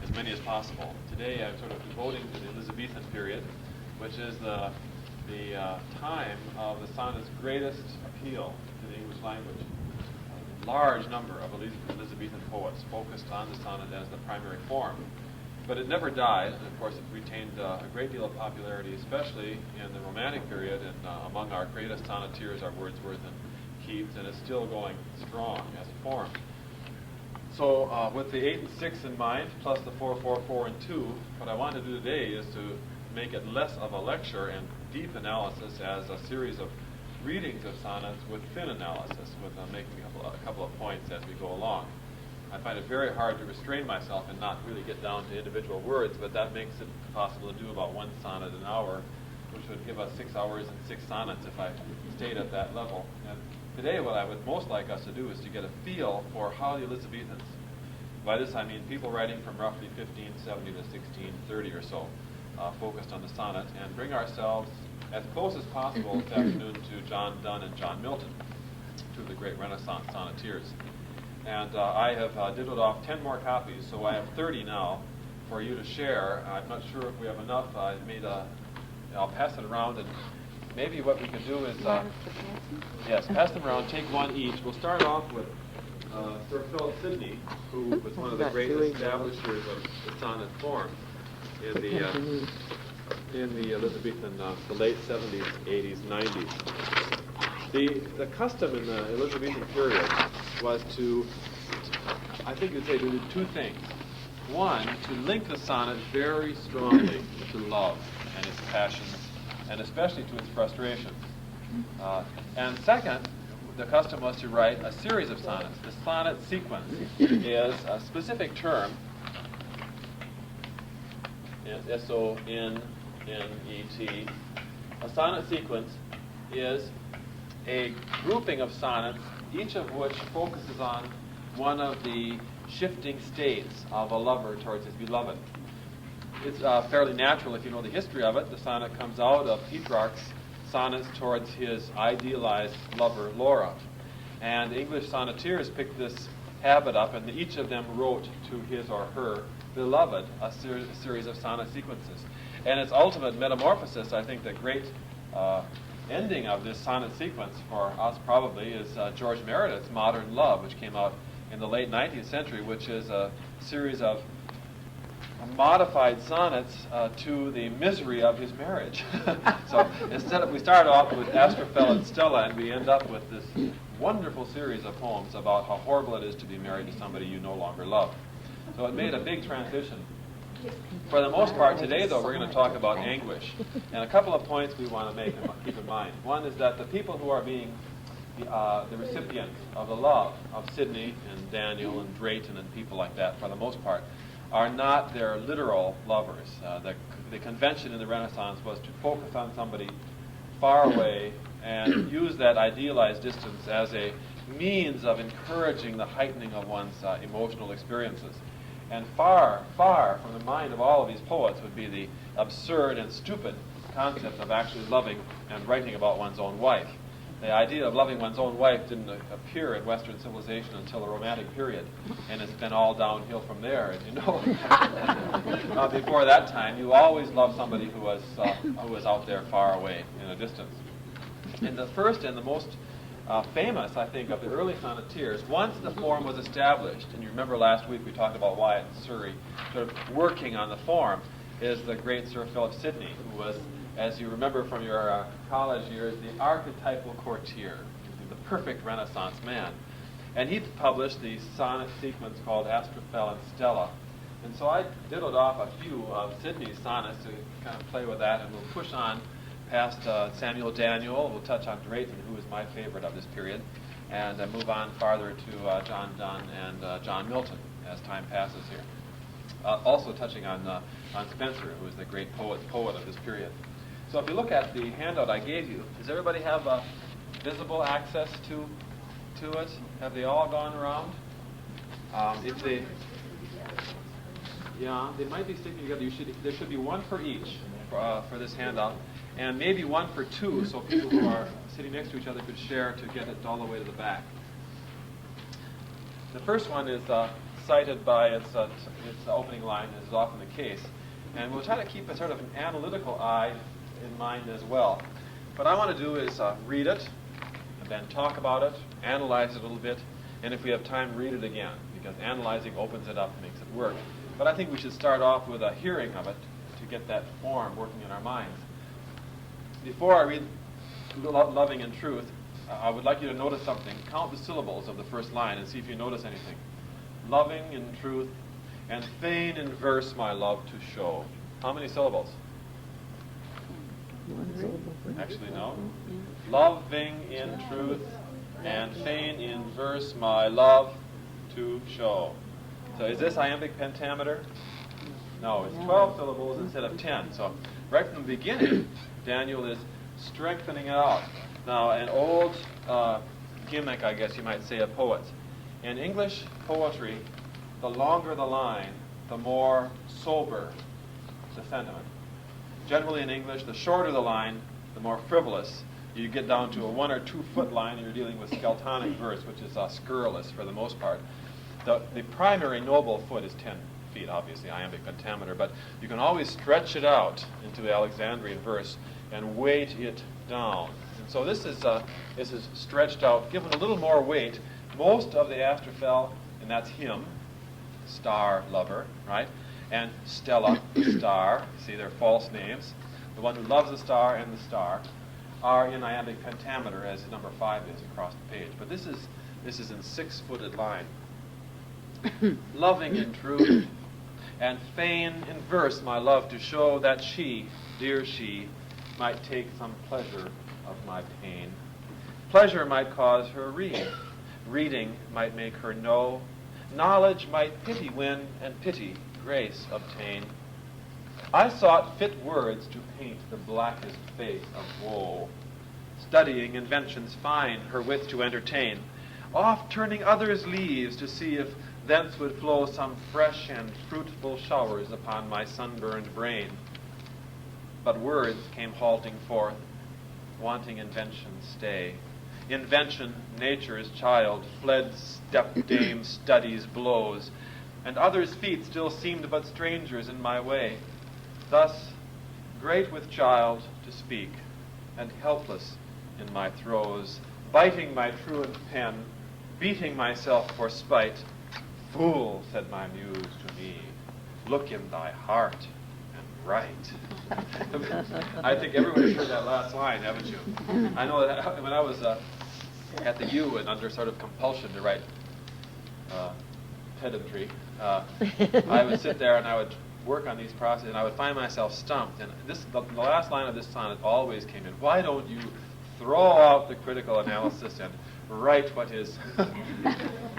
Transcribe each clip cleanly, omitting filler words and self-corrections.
as many as possible. Today I'm sort of devoting to the Elizabethan period, which is the time of the sonnet's greatest appeal to the English language. A large number of Elizabethan poets focused on the sonnet as the primary form. But it never died, and of course it retained a great deal of popularity, especially in the Romantic period, and among our greatest sonneteers are Wordsworth and Keats, and it's still going strong as a form. So with the 8 and 6 in mind, plus the 4, 4, 4, and 2, what I want to do today is to make it less of a lecture and deep analysis as a series of readings of sonnets with thin analysis, with making a couple of points as we go along. I find it very hard to restrain myself and not really get down to individual words, but that makes it possible to do about one sonnet an hour, which would give us 6 hours and 6 sonnets if I stayed at that level. And today what I would most like us to do is to get a feel for how the Elizabethans, by this I mean people writing from roughly 1570 to 1630 or so, focused on the sonnet, and bring ourselves as close as possible this afternoon to John Donne and John Milton, two of the great Renaissance sonneteers. And I have diddled off 10 more copies, so I have 30 now for you to share. I'm not sure if we have enough. I'll pass it around, and maybe what we can do is, yes, pass them around, take one each. We'll start off with Sir Philip Sidney, who was one of the great establishers of the sonnet form in the Elizabethan, the late 70s, 80s, 90s. The custom in the Elizabethan period was to, I think you'd say, to do two things. One, to link the sonnet very strongly to love and its passions, and especially to its frustrations. And second, the custom was to write a series of sonnets. The sonnet sequence is a specific term, S-O-N-N-E-T. A sonnet sequence is a grouping of sonnets, each of which focuses on one of the shifting states of a lover towards his beloved. It's fairly natural if you know the history of it. The sonnet comes out of Petrarch's sonnets towards his idealized lover, Laura. And English sonneteers picked this habit up, and each of them wrote to his or her beloved a series of sonnet sequences. And its ultimate metamorphosis, I think the great ending of this sonnet sequence for us probably is George Meredith's Modern Love, which came out in the late 19th century, which is a series of modified sonnets to the misery of his marriage. So we start off with Astrophel and Stella, and we end up with this wonderful series of poems about how horrible it is to be married to somebody you no longer love. So it made a big transition. For the most part today, though, we're going to talk about anguish. And a couple of points we want to make and keep in mind. One is that the people who are being the recipients of the love of Sidney and Daniel and Drayton and people like that, for the most part, are not their literal lovers. The convention in the Renaissance was to focus on somebody far away and use that idealized distance as a means of encouraging the heightening of one's emotional experiences. And far, far from the mind of all of these poets would be the absurd and stupid concept of actually loving and writing about one's own wife. The idea of loving one's own wife didn't appear in Western civilization until the Romantic period, and it's been all downhill from there. And you know, before that time, you always loved somebody who was out there far away in a distance. And the first and the most famous, I think, of the early sonneteers, once the form was established, and you remember last week we talked about Wyatt and Surrey sort of working on the form, is the great Sir Philip Sidney, who was, as you remember from your college years, the archetypal courtier, the perfect Renaissance man. And he published the sonnet sequence called Astrophel and Stella. And so I diddled off a few of Sidney's sonnets to kind of play with that, and we'll push on past Samuel Daniel. We'll touch on Drayton, who is my favorite of this period, and move on farther to John Donne and John Milton as time passes here. Also touching on Spenser, who is the great poet of this period. So if you look at the handout I gave you, does everybody have visible access to it? Have they all gone around? If they might be sticking together. There should be one for each for this handout, and maybe one for two, so people who are sitting next to each other could share to get it all the way to the back. The first one is cited by its opening line, as is often the case. And we'll try to keep a sort of an analytical eye in mind as well. What I want to do is read it, and then talk about it, analyze it a little bit, and if we have time, read it again, because analyzing opens it up and makes it work. But I think we should start off with a hearing of it to get that form working in our minds. Before I read Loving in Truth, I would like you to notice something. Count the syllables of the first line and see if you notice anything. Loving in truth, and fain in verse my love to show. How many syllables? Actually, no. Loving in truth, and fain in verse my love to show. So is this iambic pentameter? No, it's 12 syllables instead of 10. So right from the beginning, Daniel is strengthening it out. Now, an old gimmick, I guess you might say, of poets. In English poetry, the longer the line, the more sober the sentiment. Generally in English, the shorter the line, the more frivolous. You get down to a 1 or 2 foot line and you're dealing with skeltonic verse, which is scurrilous for the most part. The primary noble foot is 10 feet, obviously, iambic pentameter, but you can always stretch it out into Alexandrian verse and weight it down. And so this is stretched out, given a little more weight. Most of the Astrophel, and that's him, star lover, right? And Stella, the star. See, they're false names. The one who loves the star and the star are in iambic pentameter, as number 5 is across the page. But this is in 6-footed line. Loving in truth, and fain in verse my love to show that she, dear she, might take some pleasure of my pain. Pleasure might cause her read. Reading might make her know. Knowledge might pity win, and pity grace obtain. I sought fit words to paint the blackest face of woe, studying inventions fine, her wit to entertain, oft turning others' leaves to see if thence would flow some fresh and fruitful showers upon my sunburned brain. But words came halting forth, wanting invention's stay. Invention, nature's child, fled step-dame study's blows, and others' feet still seemed but strangers in my way. Thus, great with child to speak, and helpless in my throes, biting my truant pen, beating myself for spite. Fool, said my muse to me, look in thy heart and write. I think everyone has heard that last line, haven't you? I know that when I was at the U and under sort of compulsion to write pedantry, I would sit there and I would work on these processes, and I would find myself stumped. And the last line of this sonnet always came in. Why don't you throw out the critical analysis and write what is? Of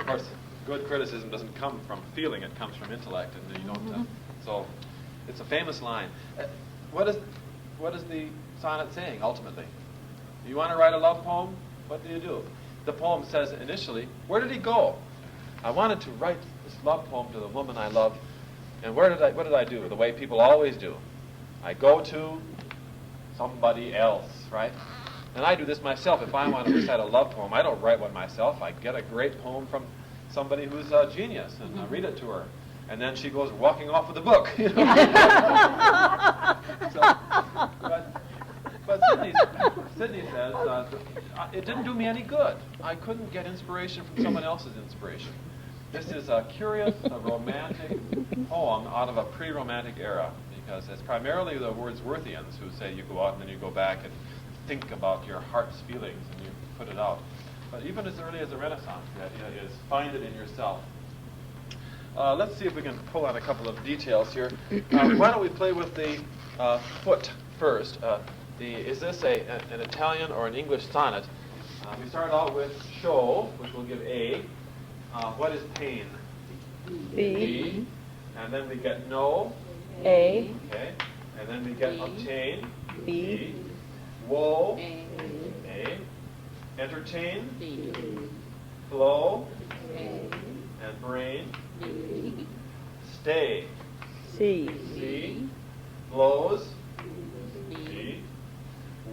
course, good criticism doesn't come from feeling; it comes from intellect, and you don't. So, it's a famous line. What is the sonnet saying ultimately? You want to write a love poem? What do? The poem says initially, where did he go? I wanted to write this love poem to the woman I love, and what did I do? The way people always do. I go to somebody else, right? And I do this myself. If I want to recite a love poem, I don't write one myself. I get a great poem from somebody who's a genius, and I read it to her. And then she goes walking off with the book. You know? But Sidney says, it didn't do me any good. I couldn't get inspiration from someone else's inspiration. This is a curious, romantic poem out of a pre-romantic era, because it's primarily the Wordsworthians who say you go out and then you go back and think about your heart's feelings and you put it out. But even as early as the Renaissance, the idea is find it in yourself. Let's see if we can pull out a couple of details here. Why don't we play with the foot first? Is this an Italian or an English sonnet? We start out with show, which will give A. What is pain? B. And then we get know. A. Okay. And then we get obtain. B. Woe. A. Entertain. B. Flow. A. And brain. B. Stay. C. C. Blows. B.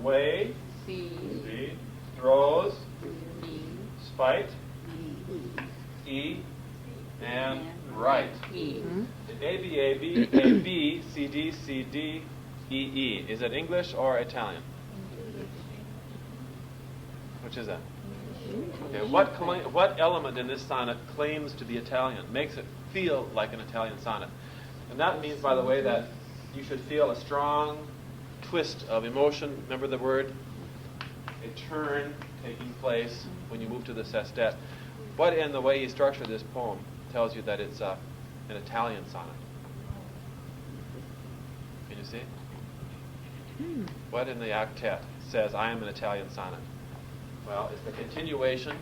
Way. C. C. Throws. B. Spite. B. E. And Right. E. A, B, A, B, A, B, C, D, C, D, E, E. Is it English or Italian? Which is that? Okay, what element in this sonnet claims to be Italian, makes it feel like an Italian sonnet? And that means, by the way, that you should feel a strong twist of emotion. Remember the word? A turn taking place when you move to the sestet. What in the way you structure this poem tells you that it's an Italian sonnet? Can you see? What in the octet says, I am an Italian sonnet? Well, it's the continuation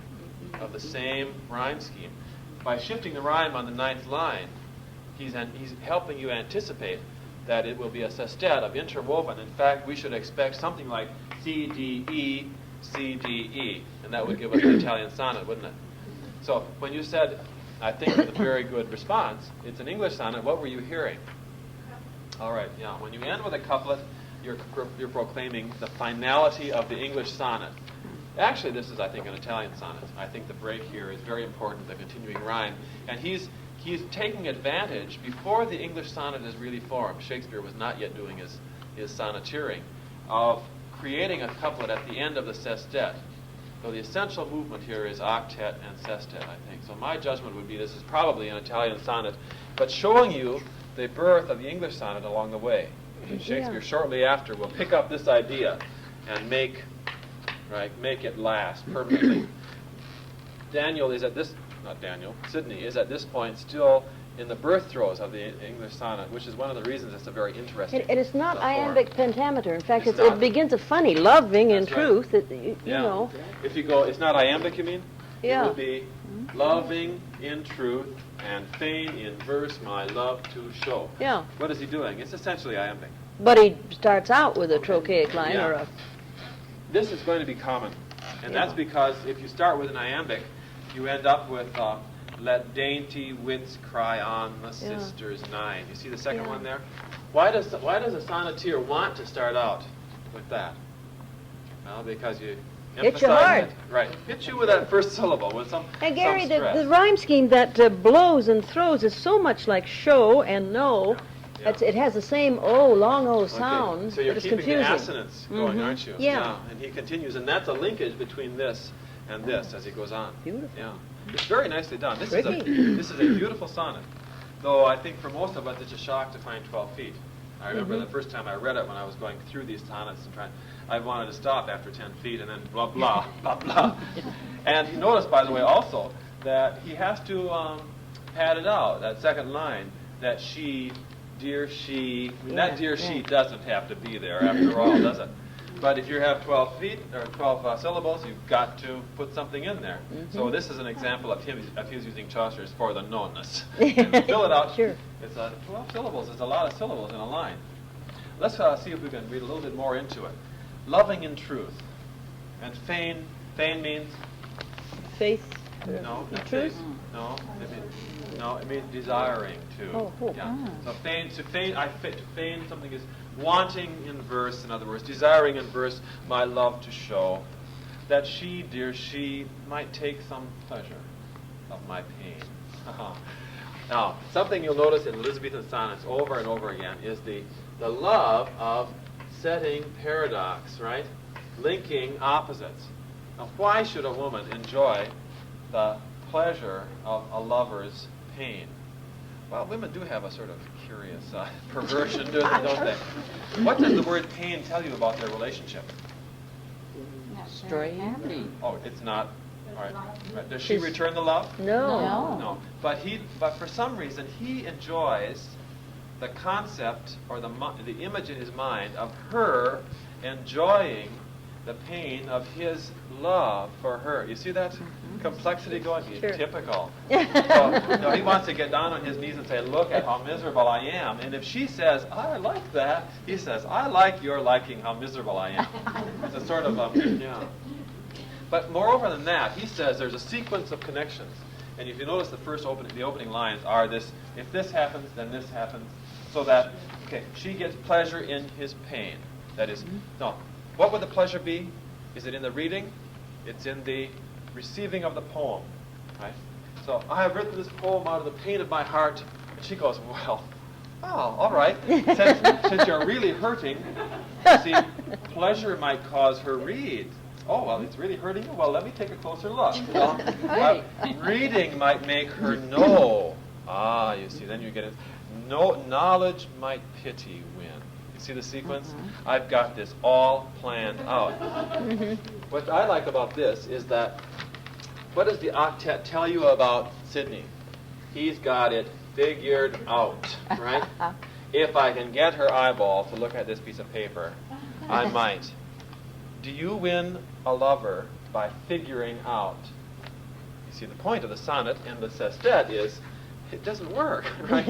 of the same rhyme scheme. By shifting the rhyme on the 9th line, he's helping you anticipate that it will be a sestet of interwoven. In fact, we should expect something like C, D, E, C, D, E, and that would give us an Italian sonnet, wouldn't it? So when you said, I think it's a very good response, it's an English sonnet, what were you hearing? All right, yeah, when you end with a couplet, you're proclaiming the finality of the English sonnet. Actually, this is, I think, an Italian sonnet. I think the break here is very important, the continuing rhyme. And he's taking advantage, before the English sonnet is really formed, Shakespeare was not yet doing his sonneteering, of creating a couplet at the end of the sestet. So the essential movement here is octet and sestet, I think. So my judgment would be this is probably an Italian sonnet, but showing you the birth of the English sonnet along the way. And Shakespeare shortly after will pick up this idea and make it last permanently. Sidney is at this point still in the birth throes of the English sonnet, which is one of the reasons it's a very interesting And it's not form. iambic pentameter. In fact, It's it not. begins a funny, loving in That's right. truth. You Yeah. know. If you go, it's not iambic, you mean? Yeah. It would be loving in truth and fain in verse my love to show. Yeah. What is he doing? It's essentially iambic. But he starts out with a Okay. trochaic line Yeah. or a... This is going to be common, and Yeah. that's because if you start with an iambic, you end up with let dainty wits cry on the sisters nine. You see the second Yeah. one there? Why does a sonneteer want to start out with that? Well, because you Hits you emphasize hard. it. Right. Hit you with that first syllable with some And Gary, some the stress. rhyme scheme that blows and throws is so much like show and know. Yeah. It has the same long O Okay, sound, so you're but it's keeping confusing. the assonance going, Mhm. aren't you? Yeah. And he continues, and that's a linkage between this and this as he goes on. Beautiful. Yeah. It's very nicely done. This Pretty. is a beautiful sonnet, though I think for most of us it's a shock to find 12 feet. I remember the first time I read it when I was going through these sonnets and I wanted to stop after 10 feet and then blah, blah, blah, blah. And you notice, by the way, also, that he has to pad it out, that second line, that she, dear she, I mean, that dear she doesn't have to be there after all, does it? But if you have 12 feet or 12 syllables, you've got to put something in there. So this is an example of his using Chaucer's for the knownness. And fill it out. Sure. It's 12 syllables. It's a lot of syllables in a line. Let's see if we can read a little bit more into it. Loving in truth, and fain means Faith. no, In not truth? faith. No, it means desiring to. Oh, hope. Yeah. So fain, fain something is wanting in verse. In other words, desiring in verse my love to show, that she, dear she, might take some pleasure of my pain. Now, something you'll notice in Elizabethan sonnets over and over again is the love of setting paradox, right? Linking opposites. Now, why should a woman enjoy the pleasure of a lover's pain? Well, women do have a sort of curious perversion, don't they? What does the word pain tell you about their relationship? Strange. Oh, it's not. All right. Does she return the love? No. No. But for some reason, he enjoys the concept or the image in his mind of her enjoying the pain of his love for her. You see that complexity going? Sure. Typical. So, he wants to get down on his knees and say, look at how miserable I am. And if she says, I like that, he says, I like your liking how miserable I am. It's a sort of, yeah. But moreover than that, he says there's a sequence of connections. And if you notice the opening lines are this, if this happens, then this happens. So that, okay, she gets pleasure in his pain. That is, no. What would the pleasure be? Is it in the reading? It's in the receiving of the poem, right? So I have written this poem out of the pain of my heart. And she goes, well, all right. Since you're really hurting, you see, pleasure might cause her read. Oh, well, it's really hurting you? Well, let me take a closer look. Well, reading might make her know. Ah, you see, then you get it. No, knowledge might pity win. You see the sequence? I've got this all planned out. What I like about this is that, what does the octet tell you about Sidney? He's got it figured out, right? If I can get her eyeball to look at this piece of paper, I might. Do you win a lover by figuring out? You see, the point of the sonnet and the sestet is, it doesn't work, right?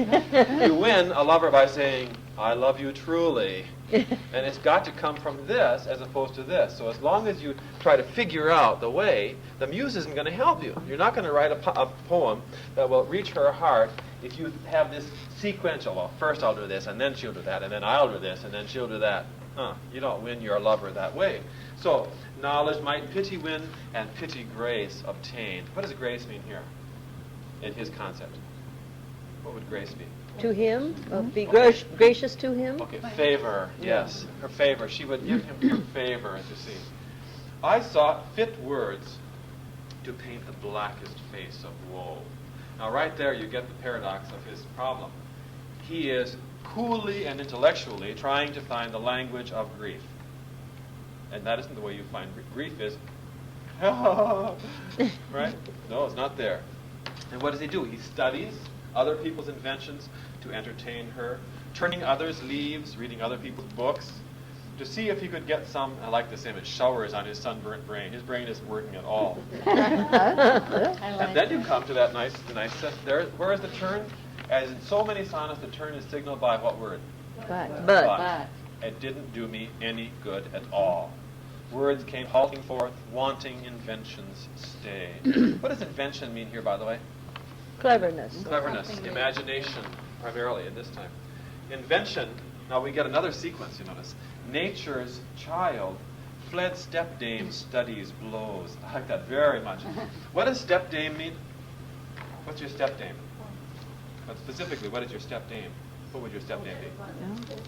You win a lover by saying, I love you truly. And it's got to come from this as opposed to this. So as long as you try to figure out the way, the muse isn't going to help you. You're not going to write a poem that will reach her heart if you have this sequential, well, first I'll do this, and then she'll do that, and then I'll do this, and then she'll do that. You don't win your lover that way. So knowledge might pity win, and pity grace obtain. What does grace mean here in his concept? What would grace be? To him, be gracious to him. Okay, favor, yes. Her favor. She would give him her favor, as you see. I sought fit words to paint the blackest face of woe. Now, right there, you get the paradox of his problem. He is coolly and intellectually trying to find the language of grief. And that isn't the way you find grief is, right? No, it's not there. And what does he do? He studies other people's inventions to entertain her, turning others' leaves, reading other people's books, to see if he could get some, I like this image, showers on his sunburnt brain. His brain isn't working at all. And then you come to that nice there. Where is the turn? As in so many sonnets, the turn is signaled by what word? But. It didn't do me any good at all. Words came halting forth, wanting inventions stayed. What does invention mean here, by the way? Cleverness. Cleverness, imagination, primarily at this time. Invention, now we get another sequence, you notice. Nature's child, fled stepdame studies blows. I like that very much. What does stepdame mean? What's your stepdame? But specifically, what is your stepdame? What would your stepdame be?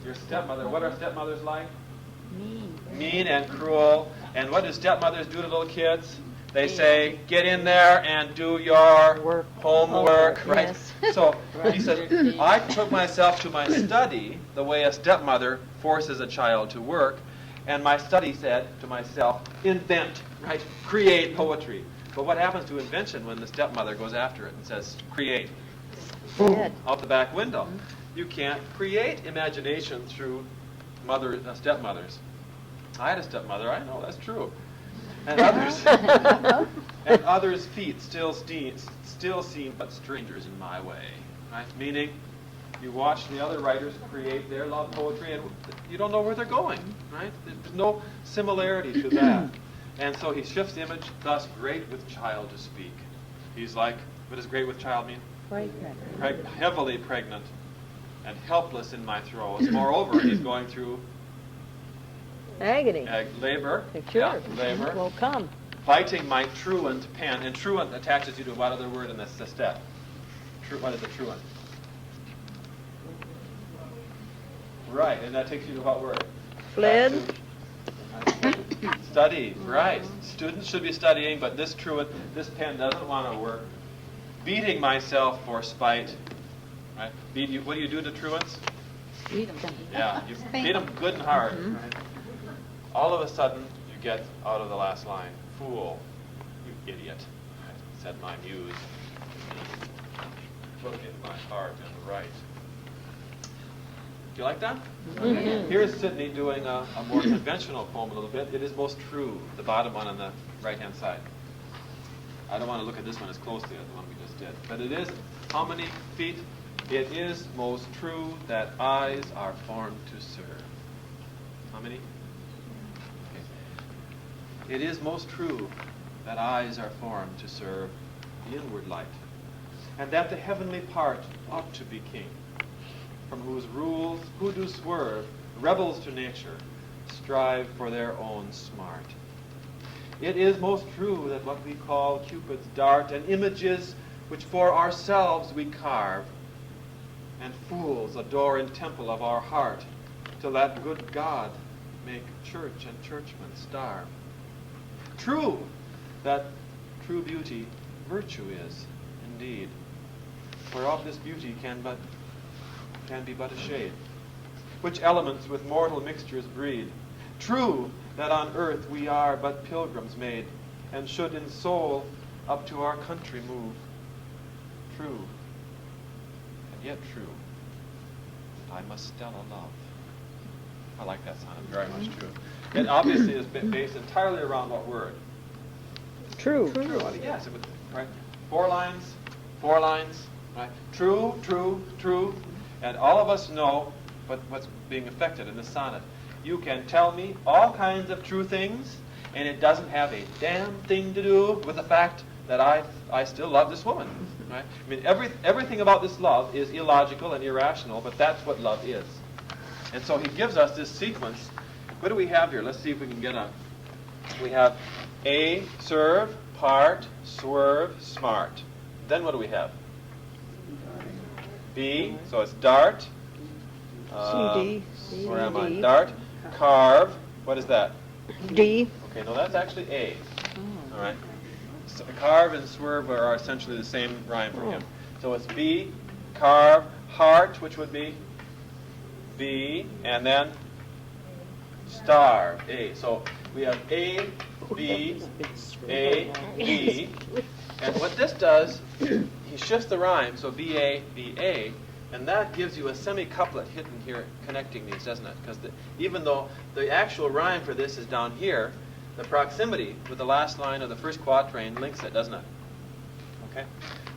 Your stepmother. What are stepmothers like? Mean and cruel. And what do stepmothers do to little kids? They say, get in there and do your homework, right? Yes. So he said, I took myself to my study the way a stepmother forces a child to work, and my study said to myself, invent, right? Create poetry. But what happens to invention when the stepmother goes after it and says, create? Dead. Out the back window. You can't create imagination through stepmothers. I had a stepmother, I know, that's true. And others' feet still seem but strangers in my way. Right? Meaning, you watch the other writers create their love poetry, and you don't know where they're going. Right? There's no similarity to that. And so he shifts the image. Thus, great with child to speak. He's like, what does great with child mean? Heavily pregnant and helpless in my throes. Moreover, he's going through agony. Labor. Sure. Yeah, labor. Will come. Biting my truant pen. And truant attaches you to what other word in the sestet? What is the truant? Right, and that takes you to what word? Fled. Study, right. Students should be studying, but this truant, this pen doesn't want to work. Beating myself for spite. Right? What do you do to truants? Beat them. Yeah, you beat them good and hard. Right? All of a sudden, you get out of the last line, fool, you idiot, right? Said my muse. Look in my heart and write. Do you like that? Mm-hmm. Here's Sidney doing a more conventional poem a little bit. It is most true, the bottom one on the right-hand side. I don't want to look at this one as closely as the one we just did. But it is, how many feet? It is most true that eyes are formed to serve. How many? Okay. It is most true that eyes are formed to serve the inward light, and that the heavenly part ought to be king, from whose rules who do swerve, rebels to nature, strive for their own smart. It is most true that what we call Cupid's dart and images which for ourselves we carve, and fools adore in temple of our heart, till that good God make church and churchmen starve. True, that true beauty virtue is, indeed, whereof this beauty can be but a shade, which elements with mortal mixtures breed. True, that on earth we are but pilgrims made, and should in soul up to our country move. True, and yet true, that I must Stella love. I like that sonnet very much too. It obviously is based entirely around what word? True. True. Yes, it would, right? 4 lines, 4 lines, right? True, true, true. And all of us know what's being affected in this sonnet. You can tell me all kinds of true things, and it doesn't have a damn thing to do with the fact that I still love this woman. Right? I mean, everything about this love is illogical and irrational, but that's what love is. And so he gives us this sequence. What do we have here? Let's see if we can get on. We have A, serve, part, swerve, smart. Then what do we have? B, so it's dart. CD. Where am I? Dart, carve. What is that? D. Okay, no, that's actually A. All right. So carve and swerve are essentially the same rhyme for him. So it's B, carve, heart, which would be B, and then starve, A. So we have A, B, A, B. And what this does, he shifts the rhyme, so B, A, B, A, and that gives you a semi-couplet hidden here connecting these, doesn't it? Because even though the actual rhyme for this is down here, the proximity with the last line of the first quatrain links it, doesn't it? Okay.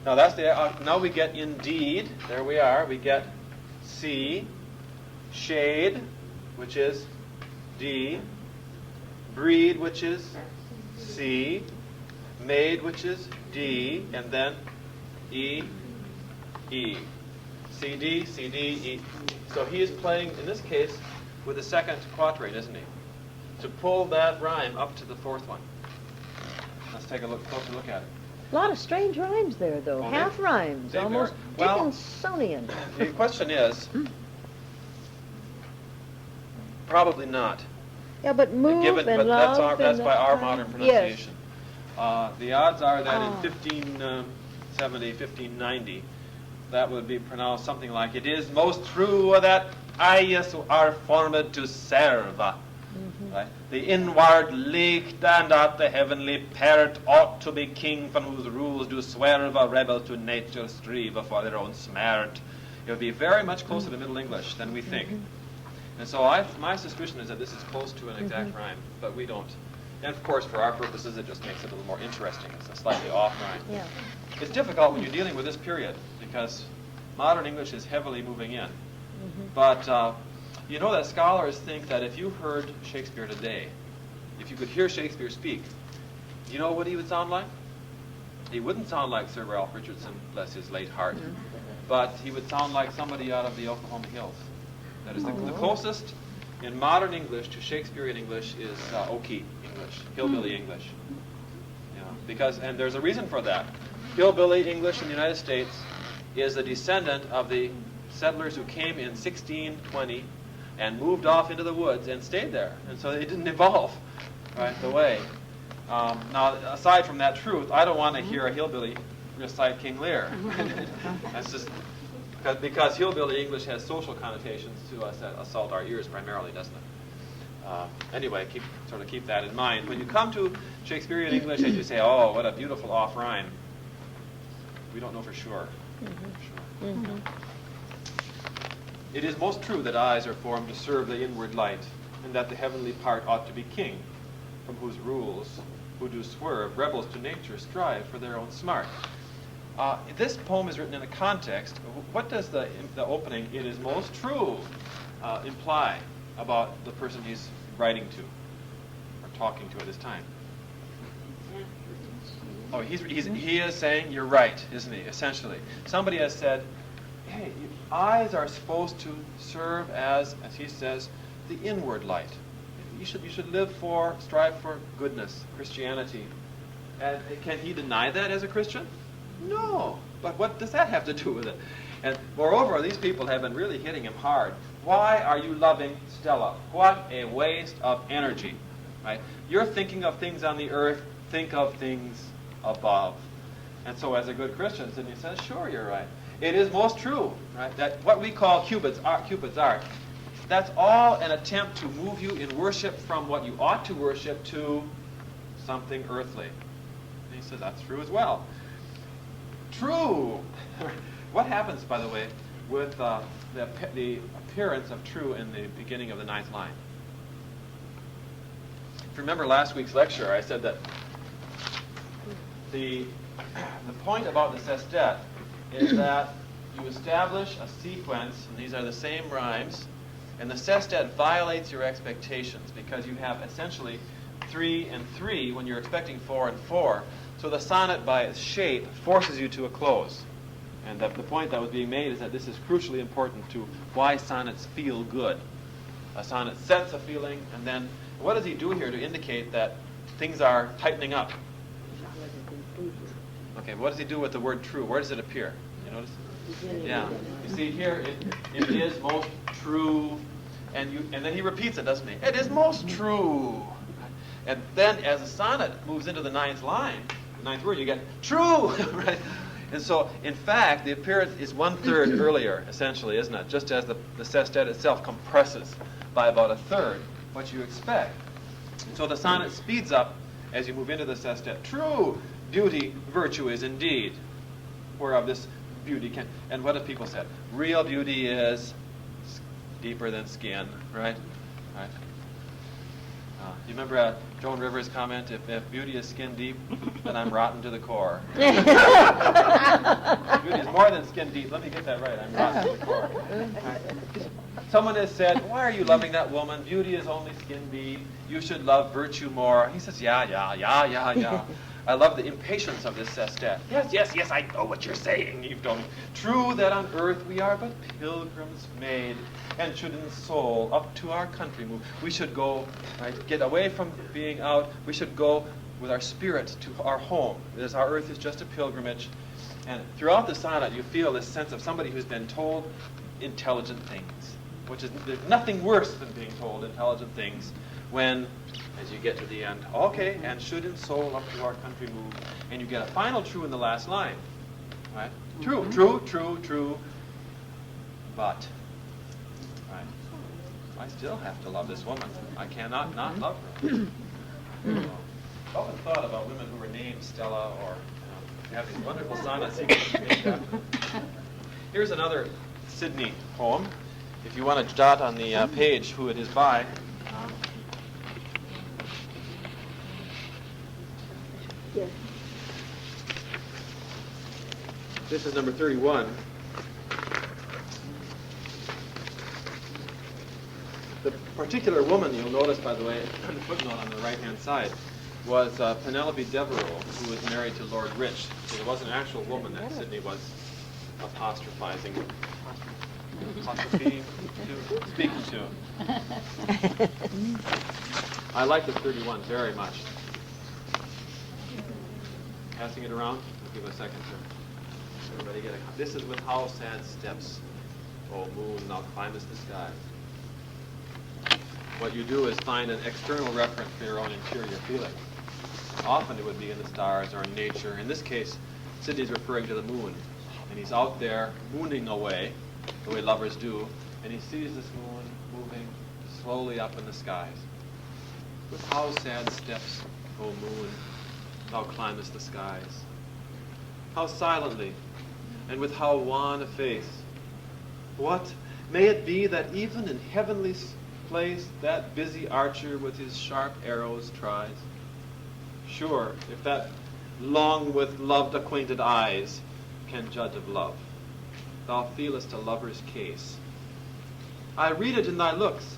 Now that's now we get indeed. There we are. We get C, shade, which is D, breed, which is C, made, which is D, and then E, E. C, D, C, D, E. So he is playing, in this case, with the second quatrain, isn't he? To pull that rhyme up to the fourth one. Let's take a closer look at it. A lot of strange rhymes there, though. Well, Half rhymes, they almost vary. Well, Dickinsonian. The question is, probably not. Yeah, but move Given, and but love that's and by our time. modern pronunciation. The odds are that in Ah. 1570, 1590, that would be pronounced something like, it is most true that eyes are formed to serve. Right? The inward leak and at the heavenly parent ought to be king, from whose rules do swerve a rebel to nature strive for their own smart. It would be very much closer to Middle English than we think. And so my suspicion is that this is close to an exact rhyme, but we don't. And of course, for our purposes, it just makes it a little more interesting. It's a slightly off rhyme. Yeah. It's difficult when you're dealing with this period, because modern English is heavily moving in. But you know that scholars think that if you heard Shakespeare today, if you could hear Shakespeare speak, do you know what he would sound like? He wouldn't sound like Sir Ralph Richardson, bless his late heart, but he would sound like somebody out of the Oklahoma Hills. That is the closest in modern English to Shakespearean English is Okie English, hillbilly English. You know, because, and there's a reason for that. Hillbilly English in the United States is a descendant of the settlers who came in 1620 and moved off into the woods and stayed there. And so they didn't evolve right the way. Now, aside from that truth, I don't want to hear a hillbilly recite King Lear. That's just because hillbilly English has social connotations to us that assault our ears primarily, doesn't it? Anyway, keep that in mind. When you come to Shakespearean English and you say, oh, what a beautiful off rhyme, we don't know for sure. It is most true that eyes are formed to serve the inward light, and that the heavenly part ought to be king, from whose rules, who do swerve, rebels to nature strive for their own smart. This poem is written in a context. What does the opening, it is most true, imply about the person he's writing to, or talking to at this time? Oh, he is saying, you're right, isn't he, essentially. Somebody has said, hey, eyes are supposed to serve as he says, the inward light. You should strive for goodness, Christianity. And can he deny that as a Christian? No. But what does that have to do with it? And moreover, these people have been really hitting him hard. Why are you loving Stella? What a waste of energy. Right? You're thinking of things on the earth, think of things above. And so as a good Christian, Sidney says, sure, you're right. It is most true, right? That what we call Cupid's art, that's all an attempt to move you in worship from what you ought to worship to something earthly. And he says that's true as well. True. What happens, by the way, with the appearance of true in the beginning of the 9th line? If you remember last week's lecture, I said that the point about the sestet is that you establish a sequence, and these are the same rhymes, and the sestet violates your expectations because you have essentially 3 and 3 when you're expecting 4 and 4. So the sonnet, by its shape, forces you to a close. And the point that was being made is that this is crucially important to why sonnets feel good. A sonnet sets a feeling, and then what does he do here to indicate that things are tightening up? Okay, what does he do with the word true? Where does it appear? You notice? Yeah. You see here, it is most true, and then he repeats it, doesn't he? It is most true. And then as the sonnet moves into the 9th line, the 9th word, you get true, right? And so, in fact, the appearance is 1/3 earlier, essentially, isn't it? Just as the sestet itself compresses by about 1/3 what you expect. So the sonnet speeds up as you move into the sestet. True beauty, virtue is indeed, whereof this beauty can. And what have people said? Real beauty is deeper than skin, right? Right. You remember Joan Rivers' comment, if beauty is skin deep, then I'm rotten to the core. Beauty is more than skin deep. Let me get that right. I'm rotten to the core. Right. Someone has said, why are you loving that woman? Beauty is only skin deep. You should love virtue more. He says, yeah. I love the impatience of this sestet. Yes, I know what you're saying. You've told me. True that on earth we are but pilgrims made, and should in soul up to our country move. We should go, right, get away from being out. We should go with our spirit to our home. As our earth is just a pilgrimage. And throughout the sonnet, you feel this sense of somebody who's been told intelligent things, which is there's nothing worse than being told intelligent things when, as you get to the end, okay, and should in soul up to our country move, and you get a final true in the last line, right? True, but, right? I still have to love this woman. I cannot not love her. I've often thought about women who were named Stella or have these wonderful sonnet sequences. Here's another Sidney poem. If you want to jot on the page who it is by. Yes. This is number 31. The particular woman you'll notice, by the way, the footnote on the right-hand side, was Penelope Devereux, who was married to Lord Rich. So there was an actual woman that Sidney was apostrophizing, speaking to. I like this 31 very much. Passing it around. I'll give it a second to everybody get a. This is with how sad steps, O moon, thou climbest the skies. What you do is find an external reference for your own interior feeling. Often it would be in the stars or in nature. In this case, Sidney's referring to the moon, and he's out there mooning away, the way lovers do, and he sees this moon moving slowly up in the skies. With how sad steps, O moon, thou climbest the skies. How silently, and with how wan a face. What, may it be that even in heavenly place that busy archer with his sharp arrows tries? Sure, if that long with loved acquainted eyes can judge of love, thou feelest a lover's case. I read it in thy looks,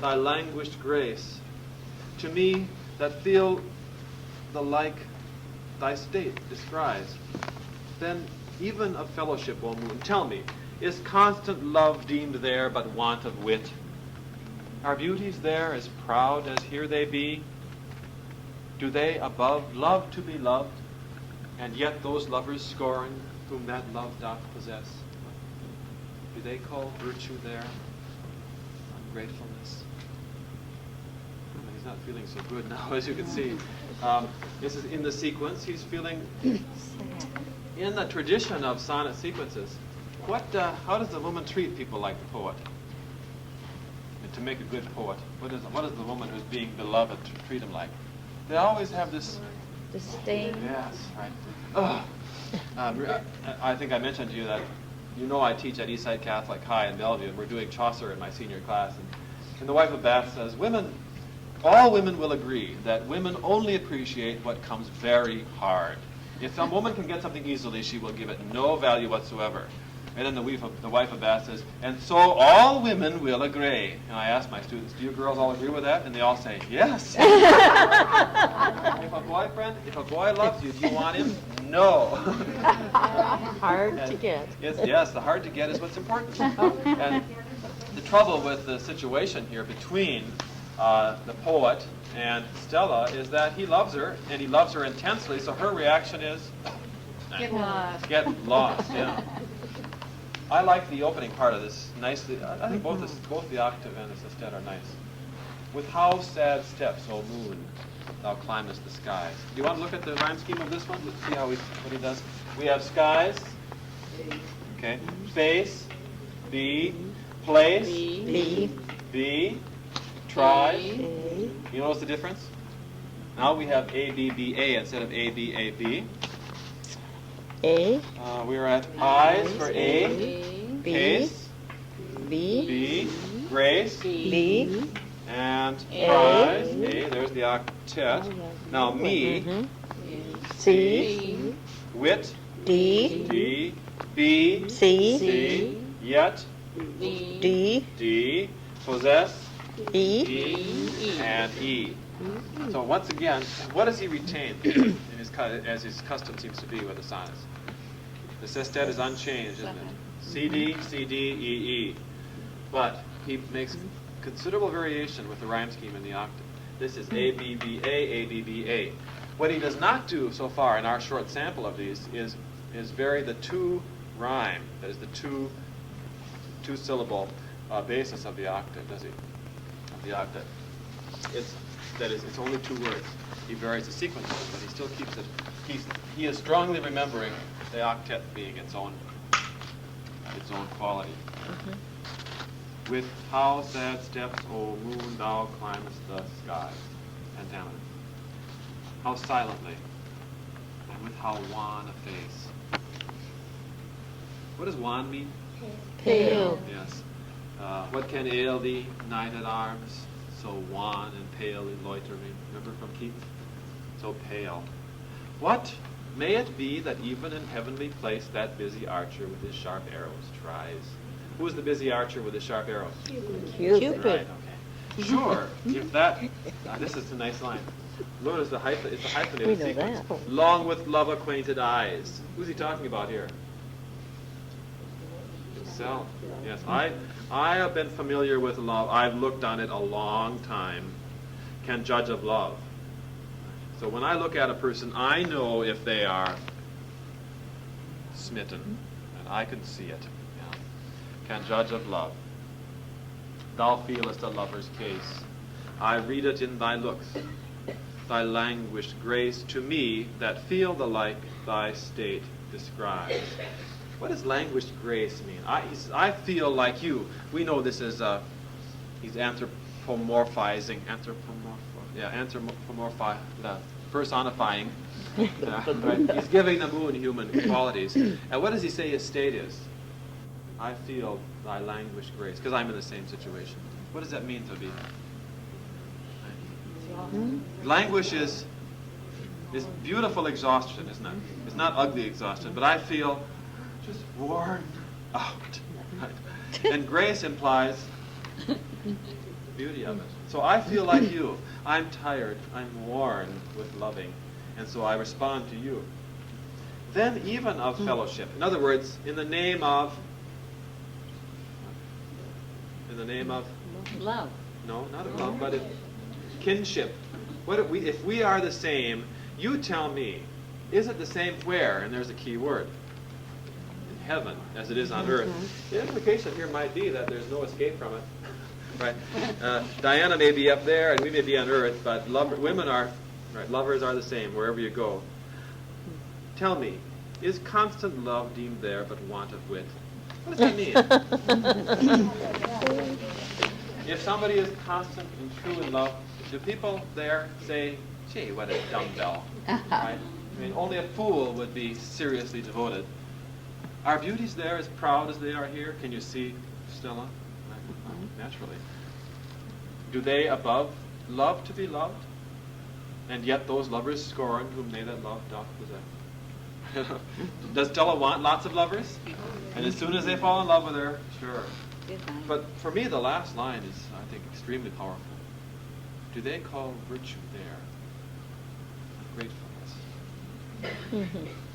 thy languished grace. To me that feel the like thy state descries. Then even of fellowship, O moon, tell me, is constant love deemed there but want of wit? Are beauties there as proud as here they be? Do they above love to be loved, and yet those lovers scorn whom that love doth possess. Do they call virtue there ungratefulness? He's not feeling so good now, as you can see. This is in the sequence. He's feeling in the tradition of sonnet sequences. How does the woman treat people like the poet? And to make a good poet, what does the woman who's being beloved treat him like? They always have this disdain. Yes, right. I think I mentioned to you that I teach at Eastside Catholic High in Bellevue, and we're doing Chaucer in my senior class. And the wife of Bath says, all women will agree that women only appreciate what comes very hard. If some woman can get something easily, she will give it no value whatsoever. And then the wife of Bath says, and so all women will agree. And I ask my students, do you girls all agree with that? And they all say, yes. If a boy loves you, do you want him? No. Hard to get. Yes, the hard to get is what's important. And the trouble with the situation here between the poet and Stella is that he loves her, and he loves her intensely, so her reaction is Get lost. Get lost, yeah. I like the opening part of this nicely. I think both the octave and the sestet are nice. With how sad steps, O moon, thou climbest the skies. Do you want to look at the rhyme scheme of this one? Let's see what he does. We have skies, okay, face, be, place, be, try. You notice the difference? Now we have A, B, B, A instead of A, B, A, B. A. We're at eyes for A, B. case, B. B, grace, B. and prize. A, there's the octet. Now me, C. wit, D. D, B, C. C, yet, D. D, possess, E. E, and E. So once again, what does he retain as his custom seems to be with the sonnets? The sestet is unchanged, isn't it? C, D, C, D, E, E. But he makes considerable variation with the rhyme scheme in the octave. This is A, B, B, A, B, B, A. What he does not do so far in our short sample of these is vary the two rhyme, that is the two syllable basis of the octave, does he? Of the octave. It's only two words. He varies the sequences, but he still keeps it. He is strongly remembering the octet being its own quality. With how sad steps, O moon, thou climbest the skies. Pentameter. How silently, and with how wan a face. What does wan mean? Pale. Yes. What can ail thee, knight at arms, so wan and pale in loitering? Remember from Keats? So pale. What may it be that even in heavenly place that busy archer with his sharp arrows tries? Who is the busy archer with his sharp arrows? Cupid. Right, okay. Sure, if that, this is a nice line. Notice it's a hyphenated We know sequence. that. Long with love-acquainted eyes. Who's he talking about here? Himself. Yes, I have been familiar with love. I've looked on it a long time. Can judge of love. So when I look at a person, I know if they are smitten, and I can see it. Yeah. Can judge of love. Thou feelest a lover's case. I read it in thy looks. Thy languished grace to me that feel the like thy state describes. What does languished grace mean? I feel like you. We know this is he's anthropomorphizing, personifying. Right? He's giving the moon human qualities. And what does he say his state is? I feel thy languished grace, because I'm in the same situation. What does that mean to be? Languish is beautiful exhaustion, isn't it? It's not ugly exhaustion, but I feel just worn out. Right? And grace implies beauty of it. So I feel like you. I'm tired. I'm worn with loving. And so I respond to you. Then even of fellowship. In other words, in the name of Love. no, not of love, but of kinship. If we are the same, you tell me, is it the same where? And there's a key word. heaven as it is on earth. The implication here might be that there's no escape from it. Right? Diana may be up there and we may be on earth, but women are, right, lovers are the same wherever you go. Tell me, is constant love deemed there but want of wit? What does that mean? If somebody is constant and true in love, do people there say, gee, what a dumbbell? Right? I mean, only a fool would be seriously devoted. Are beauties there as proud as they are here? Can you see Stella? Naturally. Do they above love to be loved? And yet those lovers scorn whom they that love doth possess. Does Stella want lots of lovers? And as soon as they fall in love with her, sure. But for me, the last line is, I think, extremely powerful. Do they call virtue there ungratefulness?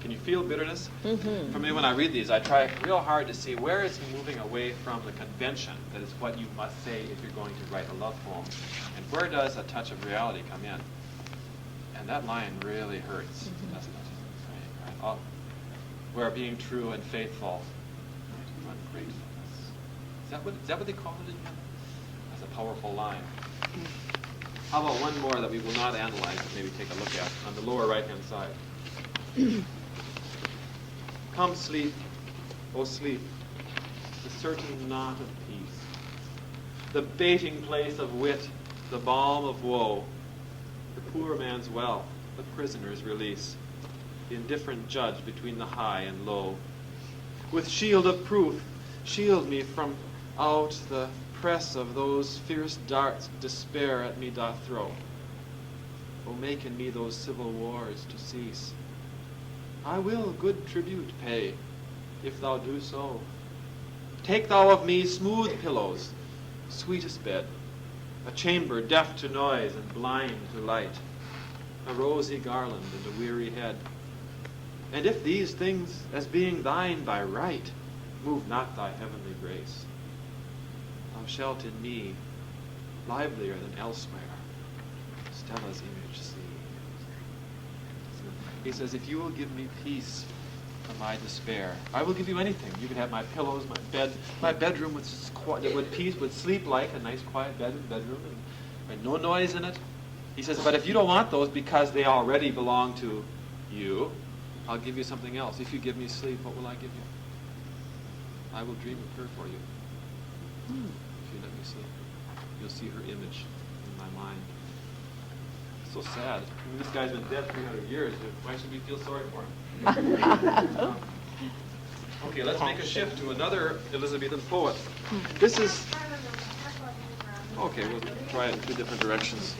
Can you feel bitterness? For me, when I read these, I try real hard to see where is he moving away from the convention that is what you must say if you're going to write a love poem, and where does a touch of reality come in? And that line really hurts, doesn't it? Right? Where being true and faithful, ungratefulness. Is that what they call it in heaven? That's a powerful line. How about one more that we will not analyze, but maybe take a look at on the lower right-hand side? Come sleep, O sleep, the certain knot of peace, the baiting place of wit, the balm of woe, the poor man's wealth, the prisoner's release, the indifferent judge between the high and low. With shield of proof, shield me from out the press of those fierce darts despair at me doth throw. O make in me those civil wars to cease. I will good tribute pay, if thou do so. Take thou of me smooth pillows, sweetest bed, a chamber deaf to noise and blind to light, a rosy garland and a weary head. And if these things, as being thine by right, move not thy heavenly grace, thou shalt in me, livelier than elsewhere, Stella's image see. He says, if you will give me peace from my despair, I will give you anything. You can have my pillows, my bed, my bedroom would sleep like a nice quiet bedroom and no noise in it. He says, but if you don't want those because they already belong to you, I'll give you something else. If you give me sleep, what will I give you? I will dream of her for you. If you let me sleep, you'll see her image in my mind. So sad. I mean, this guy's been dead 300 years. Why should we feel sorry for him? Okay, let's make a shift to another Elizabethan poet. This is... Okay, we'll try it in two different directions.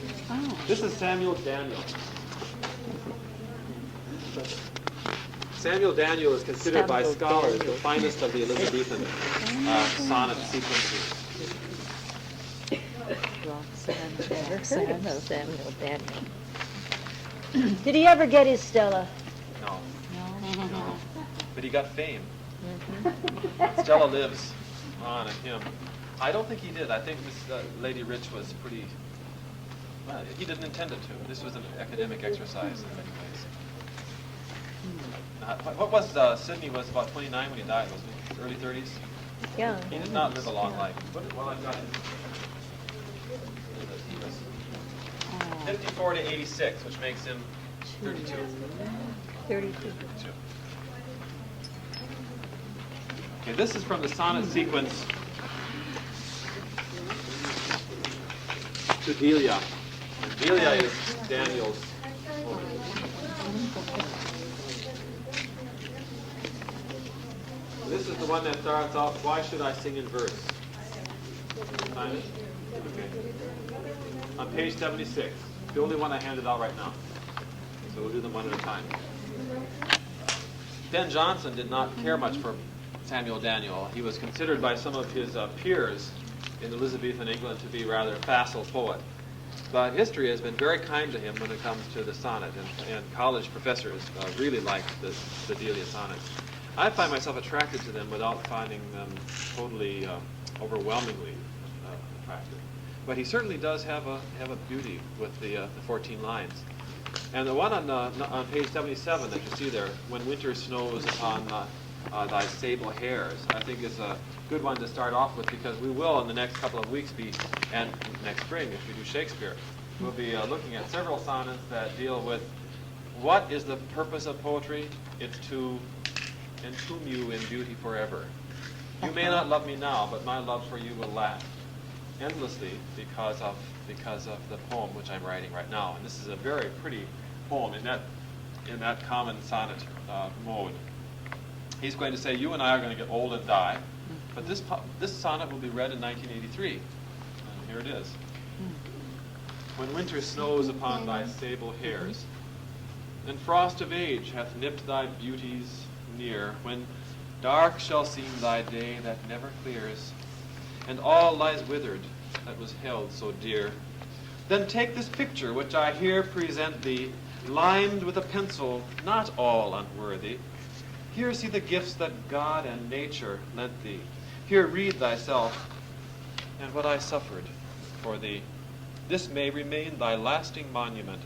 This is Samuel Daniel. Samuel Daniel is considered by scholars the finest of the Elizabethan sonnet sequences. Samuel Daniel. Did he ever get his Stella? No. But he got fame. Stella lives on in him. I don't think he did. I think this Lady Rich was pretty... Well, he didn't intend it to. This was an academic exercise in many ways. What was Sidney was about 29 when he died, wasn't he? Early 30s? Yeah. He did not live a long life. Well, I've got it. He was 54 to 86, which makes him 32. 32. Okay, this is from the sonnet sequence to Delia. Delia is Daniel's poem. This is the one that starts off, why should I sing in verse? Find it? Okay. On page 76. The only one I handed out right now. So we'll do them one at a time. Ben Jonson did not care much for Samuel Daniel. He was considered by some of his peers in Elizabethan England to be rather a facile poet. But history has been very kind to him when it comes to the sonnet, and college professors really like the Delia sonnets. I find myself attracted to them without finding them totally overwhelmingly attractive. But he certainly does have a beauty with the 14 lines. And the one on page 77 that you see there, when winter snows upon thy sable hairs. I think is a good one to start off with, because we will in the next couple of weeks and next spring, if we do Shakespeare, we'll be looking at several sonnets that deal with what is the purpose of poetry. It's to entomb you in beauty forever. You may not love me now, but my love for you will last endlessly because of the poem which I'm writing right now. And this is a very pretty poem in that common sonnet mode. He's going to say, you and I are going to get old and die, but this sonnet will be read in 1983. And here it is. When winter snows upon thy sable hairs, and frost of age hath nipped thy beauties near, when dark shall seem thy day that never clears, and all lies withered that was held so dear, then take this picture which I here present thee, limed with a pencil not all unworthy. Here see the gifts that God and nature lent thee. Here read thyself and what I suffered for thee. This may remain thy lasting monument,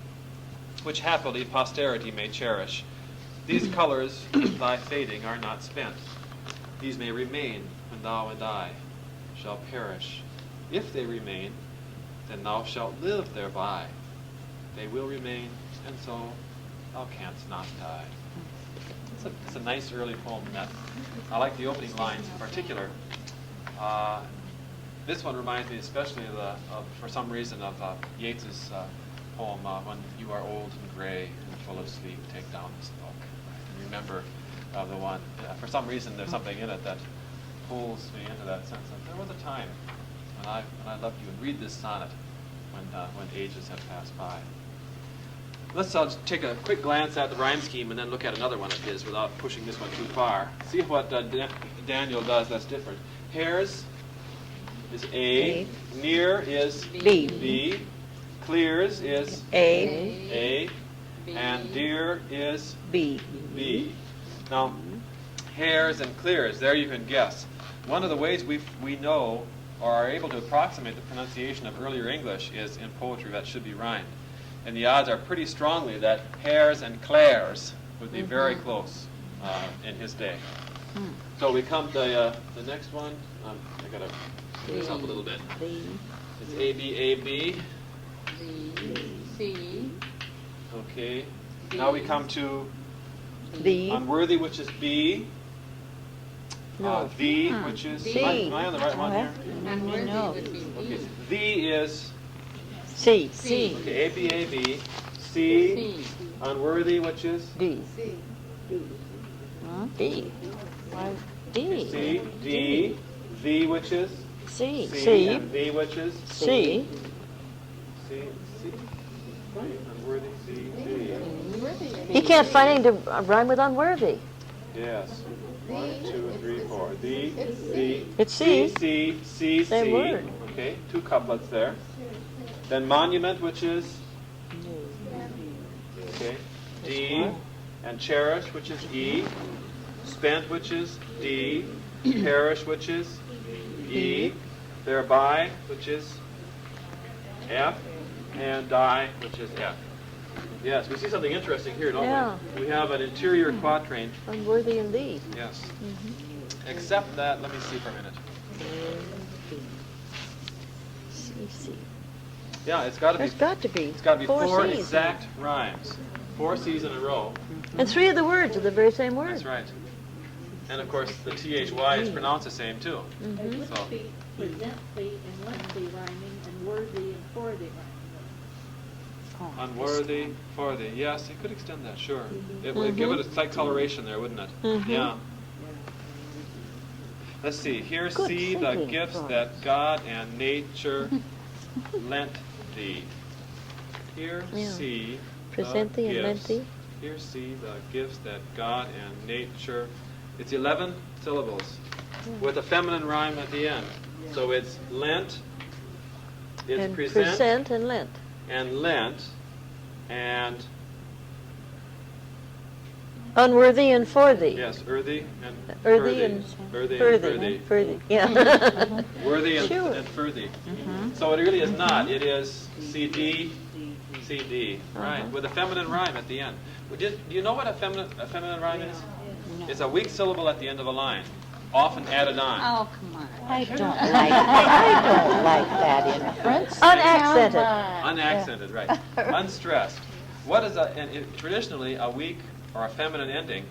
which happily posterity may cherish. These colors, thy fading, are not spent. These may remain when thou and I shall perish. If they remain, then thou shalt live thereby. They will remain, and so thou canst not die. It's a nice early poem. I like the opening lines in particular. This one reminds me especially for some reason, of Yeats's poem, When You Are Old and Gray and Full of Sleep, Take Down This Book. And remember the one. For some reason, there's something in it that pulls me into that sense of there was a time when I loved you, and read this sonnet when ages have passed by. Let's take a quick glance at the rhyme scheme and then look at another one of his without pushing this one too far. See what Daniel does that's different. Hairs is A. Near is B. Clears is A. And dear is B. Now, hairs and clears, there you can guess. One of the ways we know or are able to approximate the pronunciation of earlier English is in poetry that should be rhymed. And the odds are pretty strongly that hairs and clares would be very close in his day. So we come to the next one. I got to move this up a little bit. It's A, B, A, B. C. Okay. Now we come to B. unworthy, which is B. No. V, which is... C. Am I on the right one here? Unworthy No. would be Okay. B. V is... C. Okay, A, B, A, B. C. C. Unworthy, which is... D. D. Why D? C. D. V, which is... C. C. And V, which is... C. C. Unworthy, C, D. He can't find anything to rhyme with unworthy. Yes. 1, 2, 3, 4. D, C. It's C. C, C, Same C. word. Okay, 2 couplets there. Then monument, which is... Okay, D. And cherish, which is E. Spent, which is D. Perish, which is E. Thereby, which is F. And die, which is F. Yes, we see something interesting here, don't Yeah. we? We have an interior quatrain. Unworthy indeed. Yes. Except that, let me see for a minute. C. Yeah, it's got to be. There's got to be. It's got to be 4 C's. exact rhymes. 4 C's in a row. And 3 of the words are the very same word. That's right. And of course, the THY is pronounced the same too. They would So. be presently and lengthy rhyming and worthy and forthy rhyming. Unworthy, for thee. Yes, you could extend that, sure. It would give it a slight coloration there, wouldn't it? Yeah. Let's see. Here Good see the thinking, gifts Florence. that God and nature lent thee. Here Yeah. see Present the thee and lent gifts. thee. Here see the gifts that God and nature. It's 11 syllables with a feminine rhyme at the end. So it's lent, it's And present, and lent. and lent, and Unworthy and for thee. yes, earthy and Earthy furthy. and Earthy and furthy. furthy. Furthy. Yeah. Worthy and, Sure. and furthy. So it really is not. It is CD, CD, right, with a feminine rhyme at the end. Do you know what a feminine rhyme is? It's a weak syllable at the end of a line, often added on. Oh, come on. I don't like that inference. Unaccented. Unaccented, right. Unstressed. What is traditionally a weak or a feminine ending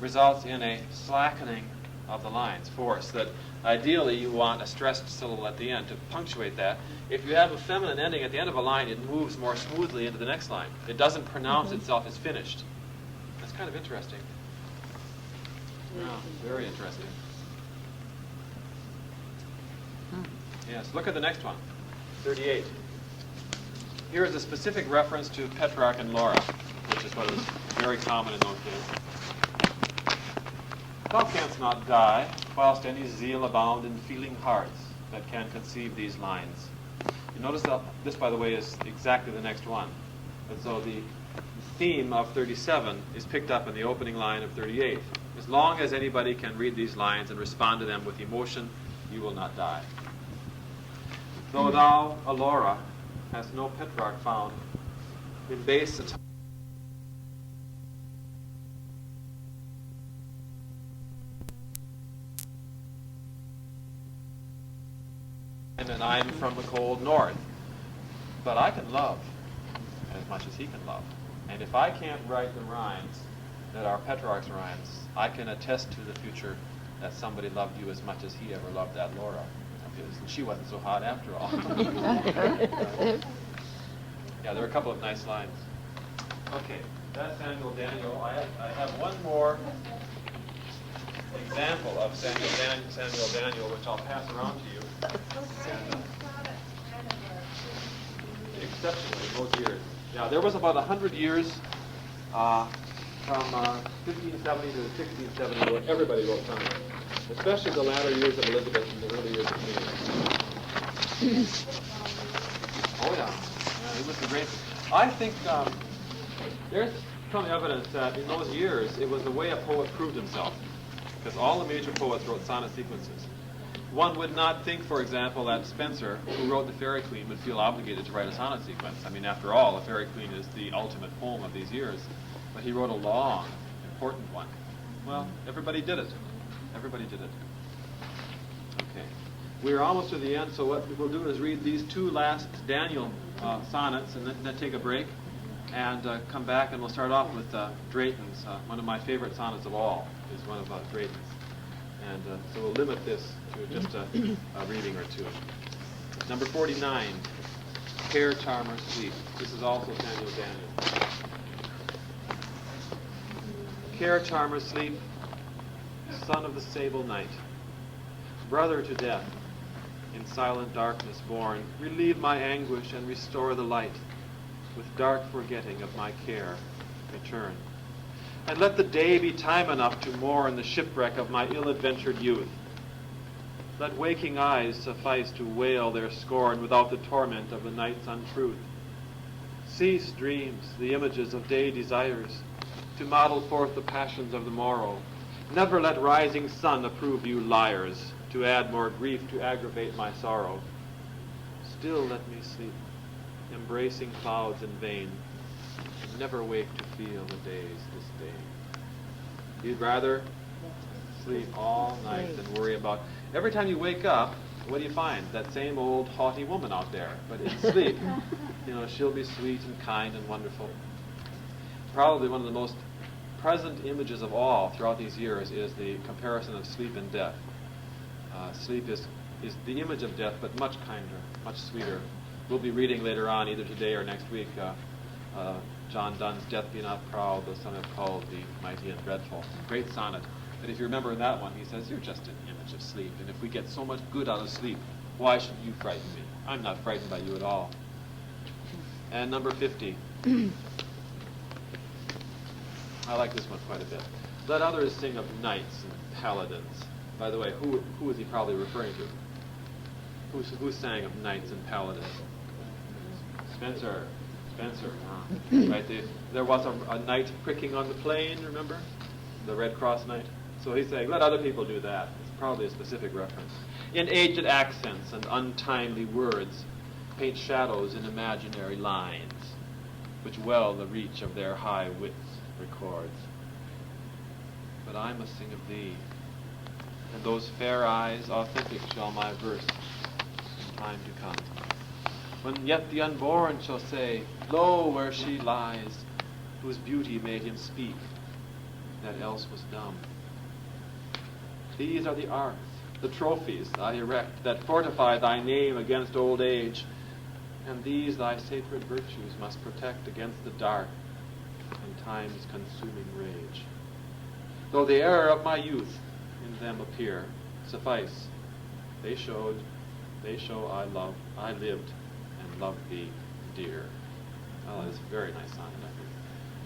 results in a slackening of the lines, force, that ideally you want a stressed syllable at the end to punctuate that. If you have a feminine ending at the end of a line, it moves more smoothly into the next line. It doesn't pronounce itself as finished. That's kind of interesting. Yeah, very interesting. Yes, look at the next one, 38. Here is a specific reference to Petrarch and Laura, which is what is very common in those days. Thou canst not die, whilst any zeal abound in feeling hearts that can conceive these lines. You notice that this, by the way, is exactly the next one. And so the theme of 37 is picked up in the opening line of 38. As long as anybody can read these lines and respond to them with emotion, you will not die. Though thou, Alora, hast no Petrarch found, in base and I'm from the cold north. But I can love as much as he can love. And if I can't write the rhymes that are Petrarch's rhymes, I can attest to the future that somebody loved you as much as he ever loved that Laura. And she wasn't so hot after all. Yeah, there are a couple of nice lines. Okay, that's Samuel Daniel. I have one more example of Samuel Daniel, which I'll pass around to you. And, exceptionally, in those years. Yeah, there was about 100 years from 1570 to 1670 where everybody wrote sonnet, especially the latter years of Elizabeth and the early years of Mary. Oh yeah, he was the great. I think there's some evidence that in those years it was the way a poet proved himself, because all the major poets wrote sonnet sequences. One would not think, for example, that Spenser, who wrote the Faerie Queene, would feel obligated to write a sonnet sequence. I mean, after all, the Faerie Queene is the ultimate poem of these years. But he wrote a long, important one. Well, everybody did it. Everybody did it. Okay. We're almost to the end, so what we'll do is read these two last Daniel sonnets and then take a break and come back, and we'll start off with Drayton's. One of my favorite sonnets of all is one of Drayton's. And so we'll limit this to just a reading or two. Number 49, Care Charmer Sleepe. This is also Samuel Daniel. Care Charmer Sleepe, son of the sable night, brother to death, in silent darkness born, relieve my anguish and restore the light. With dark forgetting of my care, return. And let the day be time enough to mourn the shipwreck of my ill-adventured youth. Let waking eyes suffice to wail their scorn without the torment of the night's untruth. Cease, dreams, the images of day desires, to model forth the passions of the morrow. Never let rising sun approve you liars, to add more grief to aggravate my sorrow. Still let me sleep, embracing clouds in vain, and never wake to feel the day's disdain. You'd rather sleep all night than worry about... Every time you wake up, what do you find? That same old haughty woman out there. But in sleep, she'll be sweet and kind and wonderful. Probably one of the most present images of all throughout these years is the comparison of sleep and death. Sleep is the image of death, but much kinder, much sweeter. We'll be reading later on, either today or next week, John Donne's Death Be Not Proud, the sonnet called The Mighty and Dreadful. Great sonnet. But if you remember in that one, he says, you're just an image of sleep, and if we get so much good out of sleep, why should you frighten me? I'm not frightened by you at all. And number 50. I like this one quite a bit. Let others sing of knights and paladins. By the way, who is he probably referring to? Who sang of knights and paladins? Spenser. Right? There was a knight pricking on the plain, remember? The Red Cross knight. So he's saying, let other people do that. It's probably a specific reference. In aged accents and untimely words, paint shadows in imaginary lines, which well the reach of their high wits records. But but I must sing of thee. And those fair eyes authentic shall my verse in time to come. When yet the unborn shall say, lo, where she lies, whose beauty made him speak, that else was dumb. These are the arts, the trophies I erect, that fortify thy name against old age, and these thy sacred virtues must protect against the dark and time's consuming rage. Though the error of my youth in them appear, suffice, they show I lived and loved thee dear. Oh, that's a very nice sonnet, I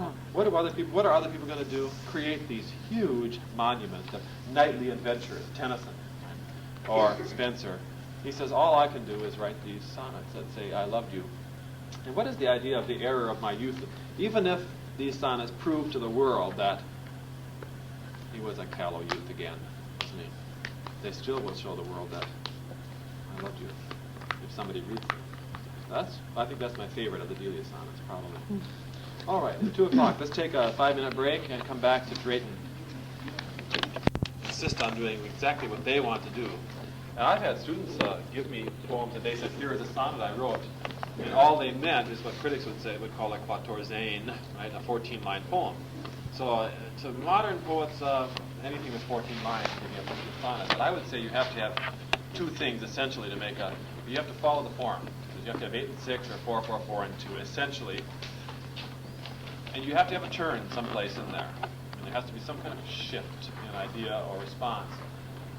think. What are other people going to do? Create these huge monuments of knightly adventures, Tennyson or Spenser. He says, all I can do is write these sonnets that say, I loved you. And what is the idea of the error of my youth? Even if these sonnets prove to the world that he was a callow youth again, isn't he? They still will show the world that I loved you, if somebody reads them. I think that's my favorite of the Delia sonnets, probably. All right, it's 2 o'clock. Let's take a 5-minute break and come back to Drayton. Insist on doing exactly what they want to do. And I've had students give me poems and they said, here is a sonnet I wrote. And all they meant is what critics would call a quatorzaine, right? A 14-line poem. So to modern poets, anything with 14 lines can be a pretty good sonnet. But I would say you have to have 2 things essentially to make you have to follow the form. You have to have 8 and 6 or 4, 4, 4, and 2, essentially. And you have to have a turn someplace in there. And there has to be some kind of shift in idea or response.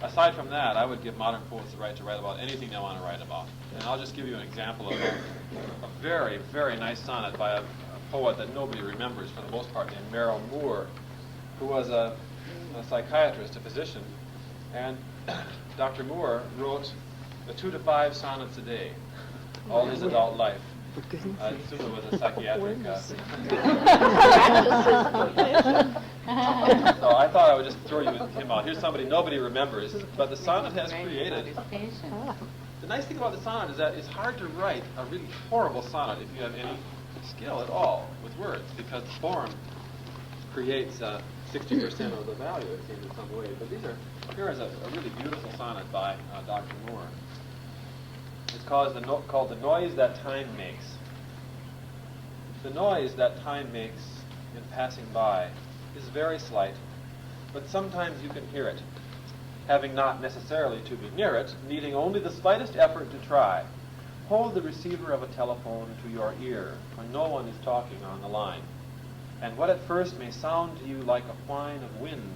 Aside from that, I would give modern poets the right to write about anything they want to write about. And I'll just give you an example of a very, very nice sonnet by a poet that nobody remembers for the most part, named Merrill Moore, who was a psychiatrist, a physician. And Dr. Moore wrote 2 to 5 sonnets a day all his adult life. I assume it was a psychiatric. So I thought I would just throw him out. Here's somebody nobody remembers, but the sonnet has created. The nice thing about the sonnet is that it's hard to write a really horrible sonnet if you have any skill at all with words, because the form creates 60% of the value, it seems, in some way. But here is a really beautiful sonnet by Dr. Moore. It's called The Noise That Time Makes. The noise that time makes in passing by is very slight, but sometimes you can hear it, having not necessarily to be near it, needing only the slightest effort to try. Hold the receiver of a telephone to your ear when no one is talking on the line, and what at first may sound to you like a whine of wind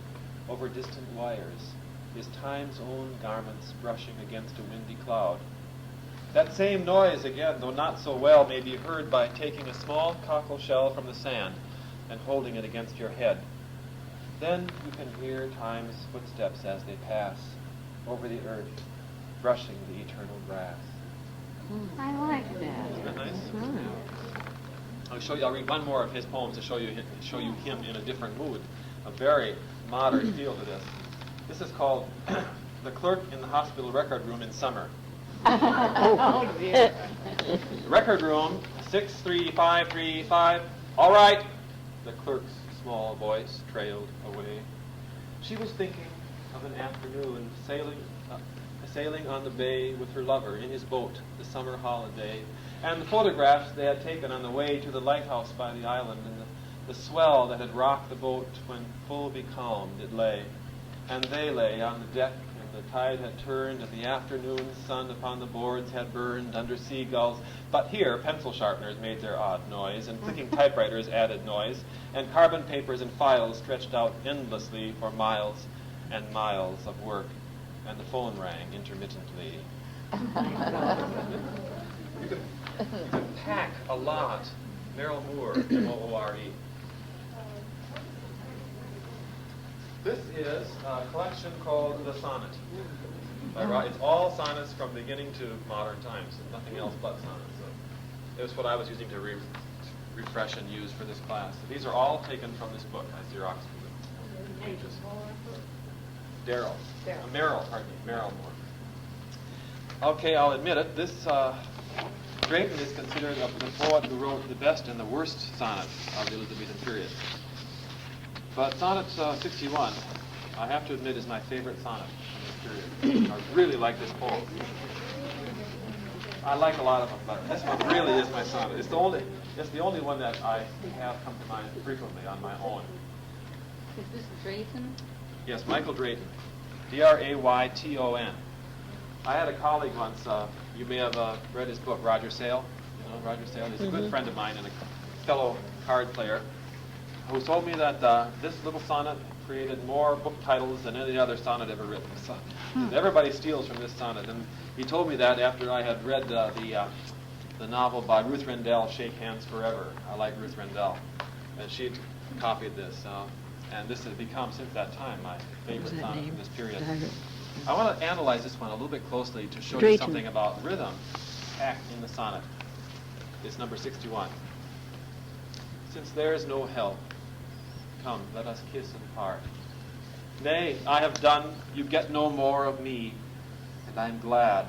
over distant wires is time's own garments brushing against a windy cloud. That same noise, again, though not so well, may be heard by taking a small cockle shell from the sand and holding it against your head. Then you can hear time's footsteps as they pass over the earth, brushing the eternal grass. I like that. Isn't that nice? I'll read one more of his poems to show you him in a different mood, a very modern feel to this. This is called The Clerk in the Hospital Record Room in Summer. Oh, dear. Record room, 63535. All right. The clerk's small voice trailed away. She was thinking of an afternoon sailing on the bay with her lover in his boat, the summer holiday, and the photographs they had taken on the way to the lighthouse by the island, and the swell that had rocked the boat when full becalmed it lay. And they lay on the deck, and the tide had turned, and the afternoon sun upon the boards had burned under seagulls. But here pencil sharpeners made their odd noise, and clicking typewriters added noise, and carbon papers and files stretched out endlessly for miles and miles of work, and the phone rang intermittently. You could pack a lot. Merrill Moore, M-O-O-R-E. This is a collection called The Sonnet. It's all sonnets from beginning to modern times, and nothing else but sonnets. So it was what I was using to refresh and use for this class. So these are all taken from this book. I Xeroxed the pages. Merrill Moore. Okay, I'll admit it. This Drayton is considered the poet who wrote the best and the worst sonnets of the Elizabethan period. But Sonnet 61 I have to admit, is my favorite sonnet in this period. I really like this poem. I like a lot of them, but this one really is my sonnet. It's the only one that I have come to mind frequently on my own. Is this Drayton? Yes, Michael Drayton. Drayton. I had a colleague once, you may have read his book, Roger Sale. You know, Roger Sale. He's a good friend of mine and a fellow card player who told me that this little sonnet created more book titles than any other sonnet ever written. So everybody steals from this sonnet. And he told me that after I had read the novel by Ruth Rendell, Shake Hands Forever. I like Ruth Rendell. And she'd copied this. And this has become, since that time, my favorite sonnet from this period. I want to analyze this one a little bit closely to show you Drayton. something about rhythm packed in the sonnet. It's number 61. Since there is no help, come, let us kiss and part. Nay, I have done, you get no more of me, and I am glad,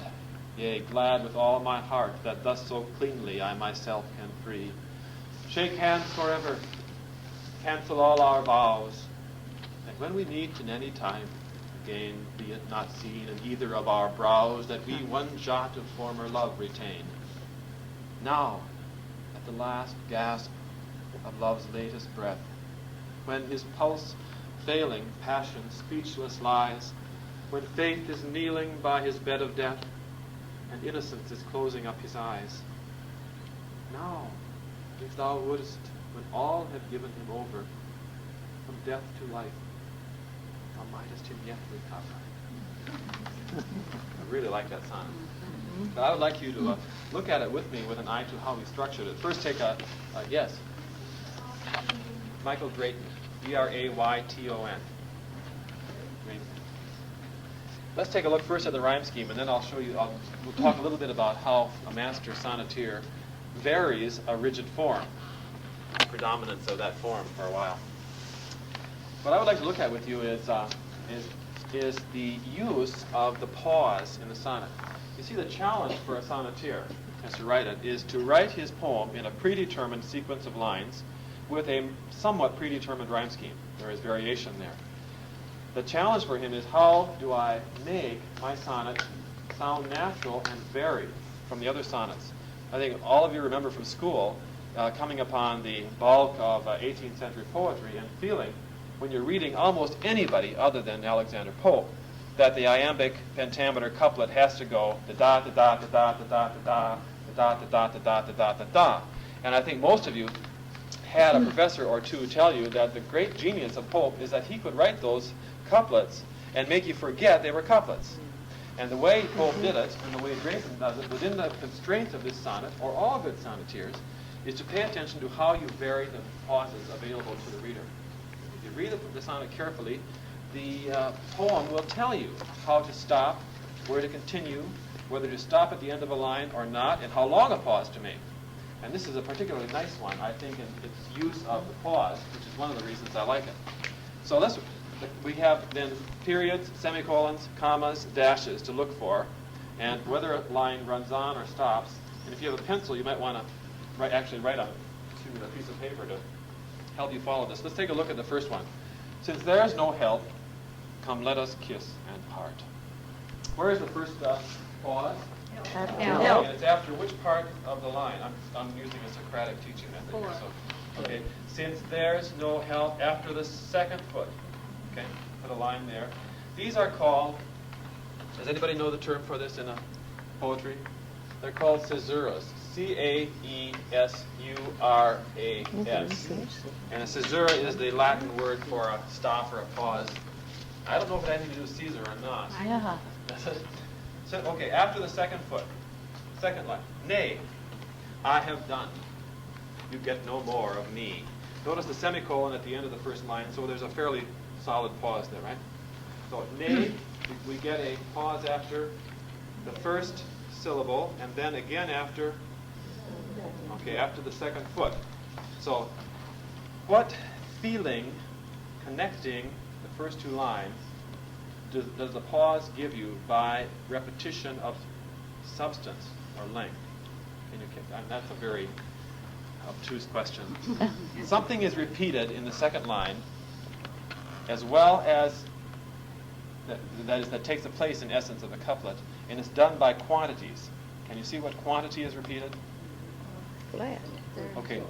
yea, glad with all my heart, that thus so cleanly I myself can free. Shake hands forever, cancel all our vows, and when we meet in any time, again be it not seen in either of our brows that we one jot of former love retain. Now, at the last gasp of love's latest breath, when his pulse failing, passion speechless lies, when faith is kneeling by his bed of death, and innocence is closing up his eyes. Now, if thou wouldst, when all have given him over, from death to life, thou mightest him yet recover. I really like that sonnet. But I would like you to look at it with me with an eye to how we structured it. First take a yes. Michael Drayton, Drayton. Let's take a look first at the rhyme scheme, and then I'll show you, we'll talk a little bit about how a master sonneteer varies a rigid form, predominance of that form for a while. What I would like to look at with you is the use of the pause in the sonnet. You see, the challenge for a sonneteer, as to write it, is to write his poem in a predetermined sequence of lines with a somewhat predetermined rhyme scheme. There is variation there. The challenge for him is, how do I make my sonnet sound natural and varied from the other sonnets? I think all of you remember from school coming upon the bulk of 18th century poetry and feeling, when you're reading almost anybody other than Alexander Pope, that the iambic pentameter couplet has to go da da da da da da da da da da da da da da da da. And I think most of you had a professor or two tell you that the great genius of Pope is that he could write those couplets and make you forget they were couplets. And the way Pope did it, and the way Drayton does it, within the constraints of this sonnet, or all good sonneteers, is to pay attention to how you vary the pauses available to the reader. If you read the sonnet carefully, the poem will tell you how to stop, where to continue, whether to stop at the end of a line or not, and how long a pause to make. And this is a particularly nice one, I think, in its use of the pause, which is one of the reasons I like it. So we have then periods, semicolons, commas, dashes to look for, and whether a line runs on or stops. And if you have a pencil, you might want to actually write on a piece of paper to help you follow this. Let's take a look at the first one. Since there is no help, come let us kiss and part. Where is the first pause? And it's after which part of the line? I'm using a Socratic teaching method here. So, okay. Since there's no help, after the second foot. Okay, put a line there. These are called, does anybody know the term for this in poetry? They're called caesuras. Caesuras. And a caesura is the Latin word for a stop or a pause. I don't know if it had anything to do with Caesar or not. Yeah. So, okay, after the second foot, second line. Nay, I have done. You get no more of me. Notice the semicolon at the end of the first line, so there's a fairly solid pause there, right? So, nay, we get a pause after the first syllable, and then again after the second foot. So, what feeling connecting the first two lines does the pause give you by repetition of substance or length? That's a very obtuse question. Something is repeated in the second line as well as that takes the place in essence of the couplet, and it's done by quantities. Can you see what quantity is repeated? Glad. Okay.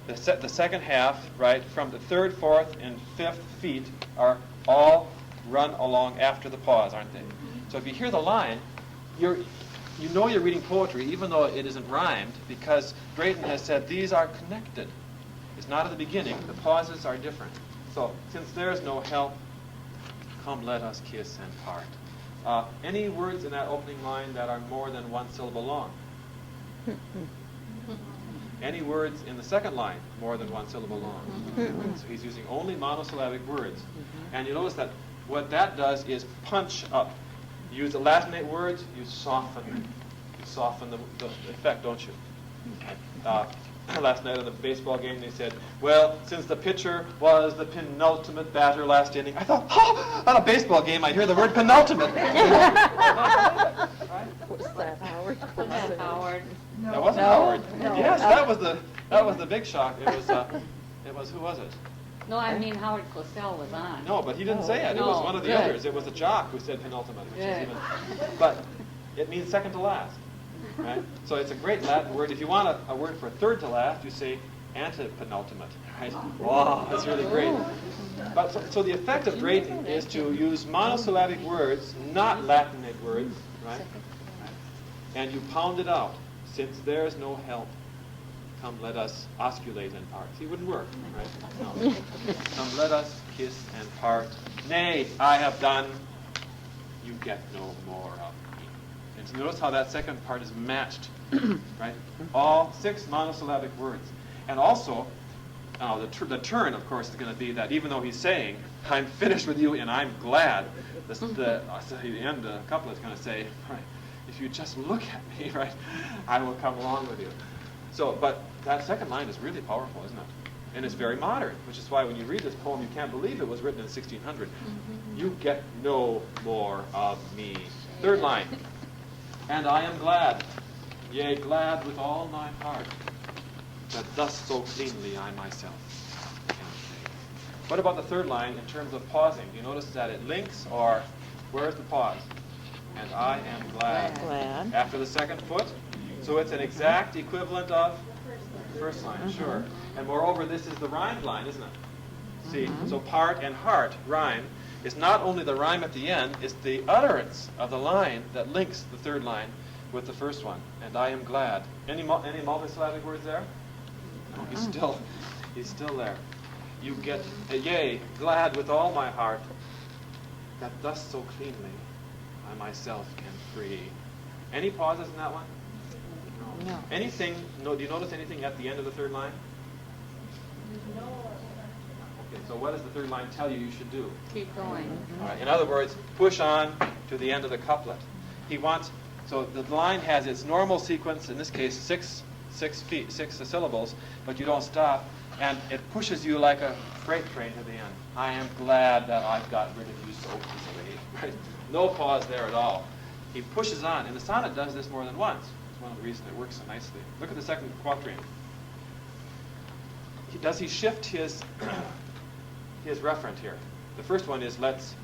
The second half, right, from the third, fourth, and fifth feet are all run along after the pause, aren't they? So if you hear the line, you know you're reading poetry, even though it isn't rhymed, because Drayton has said these are connected. It's not at the beginning. The pauses are different. So since there's no help, come let us kiss and part. Any words in that opening line that are more than one syllable long? Any words in the second line more than one syllable long? So he's using only monosyllabic words. And you notice that what that does is punch up. You use the last 8 words, you soften the effect, don't you? Last night on the baseball game, they said, well, since the pitcher was the penultimate batter last inning, I thought, on a baseball game, I hear the word penultimate. What's that, Howard? Howard. That wasn't Howard. Yes, that was the big shock. It was who was it? No, I mean Howard Cosell was on. No, but he didn't say it. It was No, one of the good. others. It was a jock who said penultimate, which is Good. even. But it means second to last, right? So it's a great Latin word. If you want a word for third to last, you say antepenultimate, right? Wow, that's really great. But so the effect of Drayton is to use monosyllabic words, not Latinate words, right? And you pound it out. Since there's no help, come let us osculate and part. See, it wouldn't work, right? No. Come let us kiss and part. Nay, I have done. You get no more of me. And so notice how that second part is matched, right? All 6 monosyllabic words. And also, the turn, of course, is going to be that even though he's saying, I'm finished with you and I'm glad, the end couplet is going to say, right, if you just look at me, right, I will come along with you. So, but that second line is really powerful, isn't it? And it's very modern, which is why when you read this poem, you can't believe it was written in 1600. You get no more of me. Third line. And I am glad, yea, glad with all my heart, that thus so cleanly I myself can say. What about the third line in terms of pausing? Do you notice that it links, or where's the pause? And I am glad. Glad. After the second foot. So it's an exact equivalent of the first line, sure. And moreover, this is the rhymed line, isn't it? See, so part and heart, rhyme, is not only the rhyme at the end, it's the utterance of the line that links the third line with the first one. And I am glad. Any multisyllabic words there? No, he's still there. You get, yea, glad with all my heart, that thus so cleanly I myself can free. Any pauses in that one? No. Anything, do you notice anything at the end of the third line? No. Okay, so what does the third line tell you should do? Keep going. All right, in other words, push on to the end of the couplet. He wants, so the line has its normal sequence, in this case, six syllables, but you don't stop, and it pushes you like a freight train to the end. I am glad that I've got rid of you so easily. Right? No pause there at all. He pushes on, and the sonnet does this more than once. It's one of the reasons it works so nicely. Look at the second quatrain. Does he shift his referent here? The first one is let's.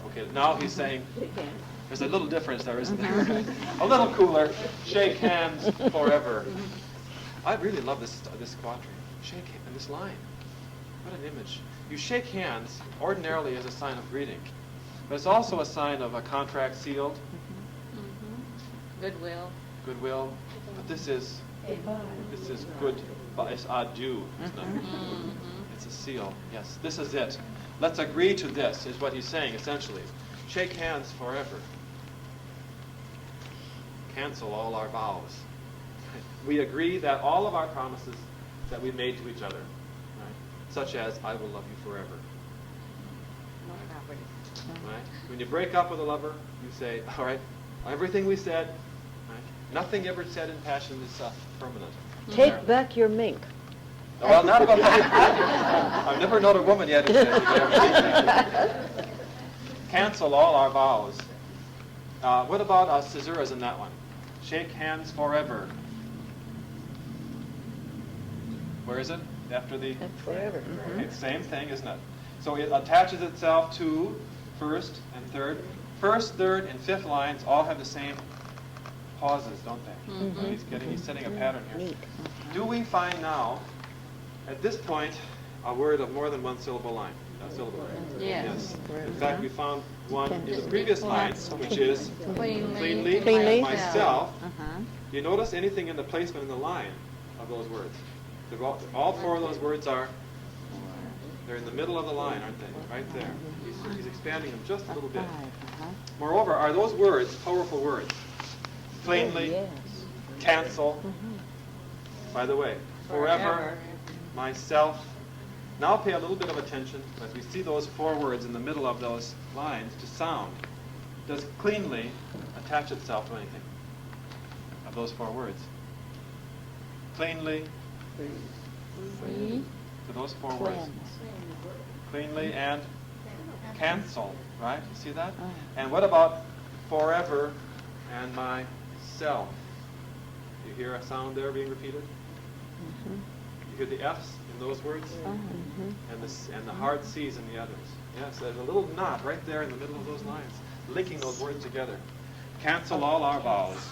Okay, now he's saying there's a little difference there, isn't there? A little cooler. Shake hands forever. I really love this quatrain. Shake and this line. What an image. You shake hands ordinarily as a sign of greeting, but it's also a sign of a contract sealed. Goodwill. Goodwill. But this is good. It's adieu, isn't it? It's a seal. Yes, this is it. Let's agree to this, is what he's saying essentially. Shake hands forever. Cancel all our vows. We agree that all of our promises that we made to each other, right, such as I will love you forever. No property. Right? When you break up with a lover, you say, all right, everything we said, right, nothing ever said in passion is permanent. Take back your mink. Well, not about that. I've never known a woman yet who said, cancel all our vows. What about caesuras in that one? Shake hands forever. Where is it? After the... Forever. Okay, same thing, isn't it? So it attaches itself to first and third. First, third, and fifth lines all have the same pauses, don't they? He's setting a pattern here. Neat. Do we find now, at this point, a word of more than one syllable line? Syllable. Yes. In fact, we found one in the previous lines, which is Cleanly. Cleanly. myself. Do you notice anything in the placement in the line of those words? All four of those words they're in the middle of the line, aren't they? Right there. He's expanding them just a little bit. Moreover, are those words powerful words? Plainly, Yes. cancel. By the way, forever, myself. Now pay a little bit of attention as we see those four words in the middle of those lines to sound. Does cleanly attach itself to anything of those four words? Cleanly, to those four words. Cleanly and cancel, right? You see that? And what about forever and myself? You hear a sound there being repeated? You hear the F's in those words? And the hard C's in the others. Yes, there's a little knot right there in the middle of those lines, linking those words together. Cancel all our vows.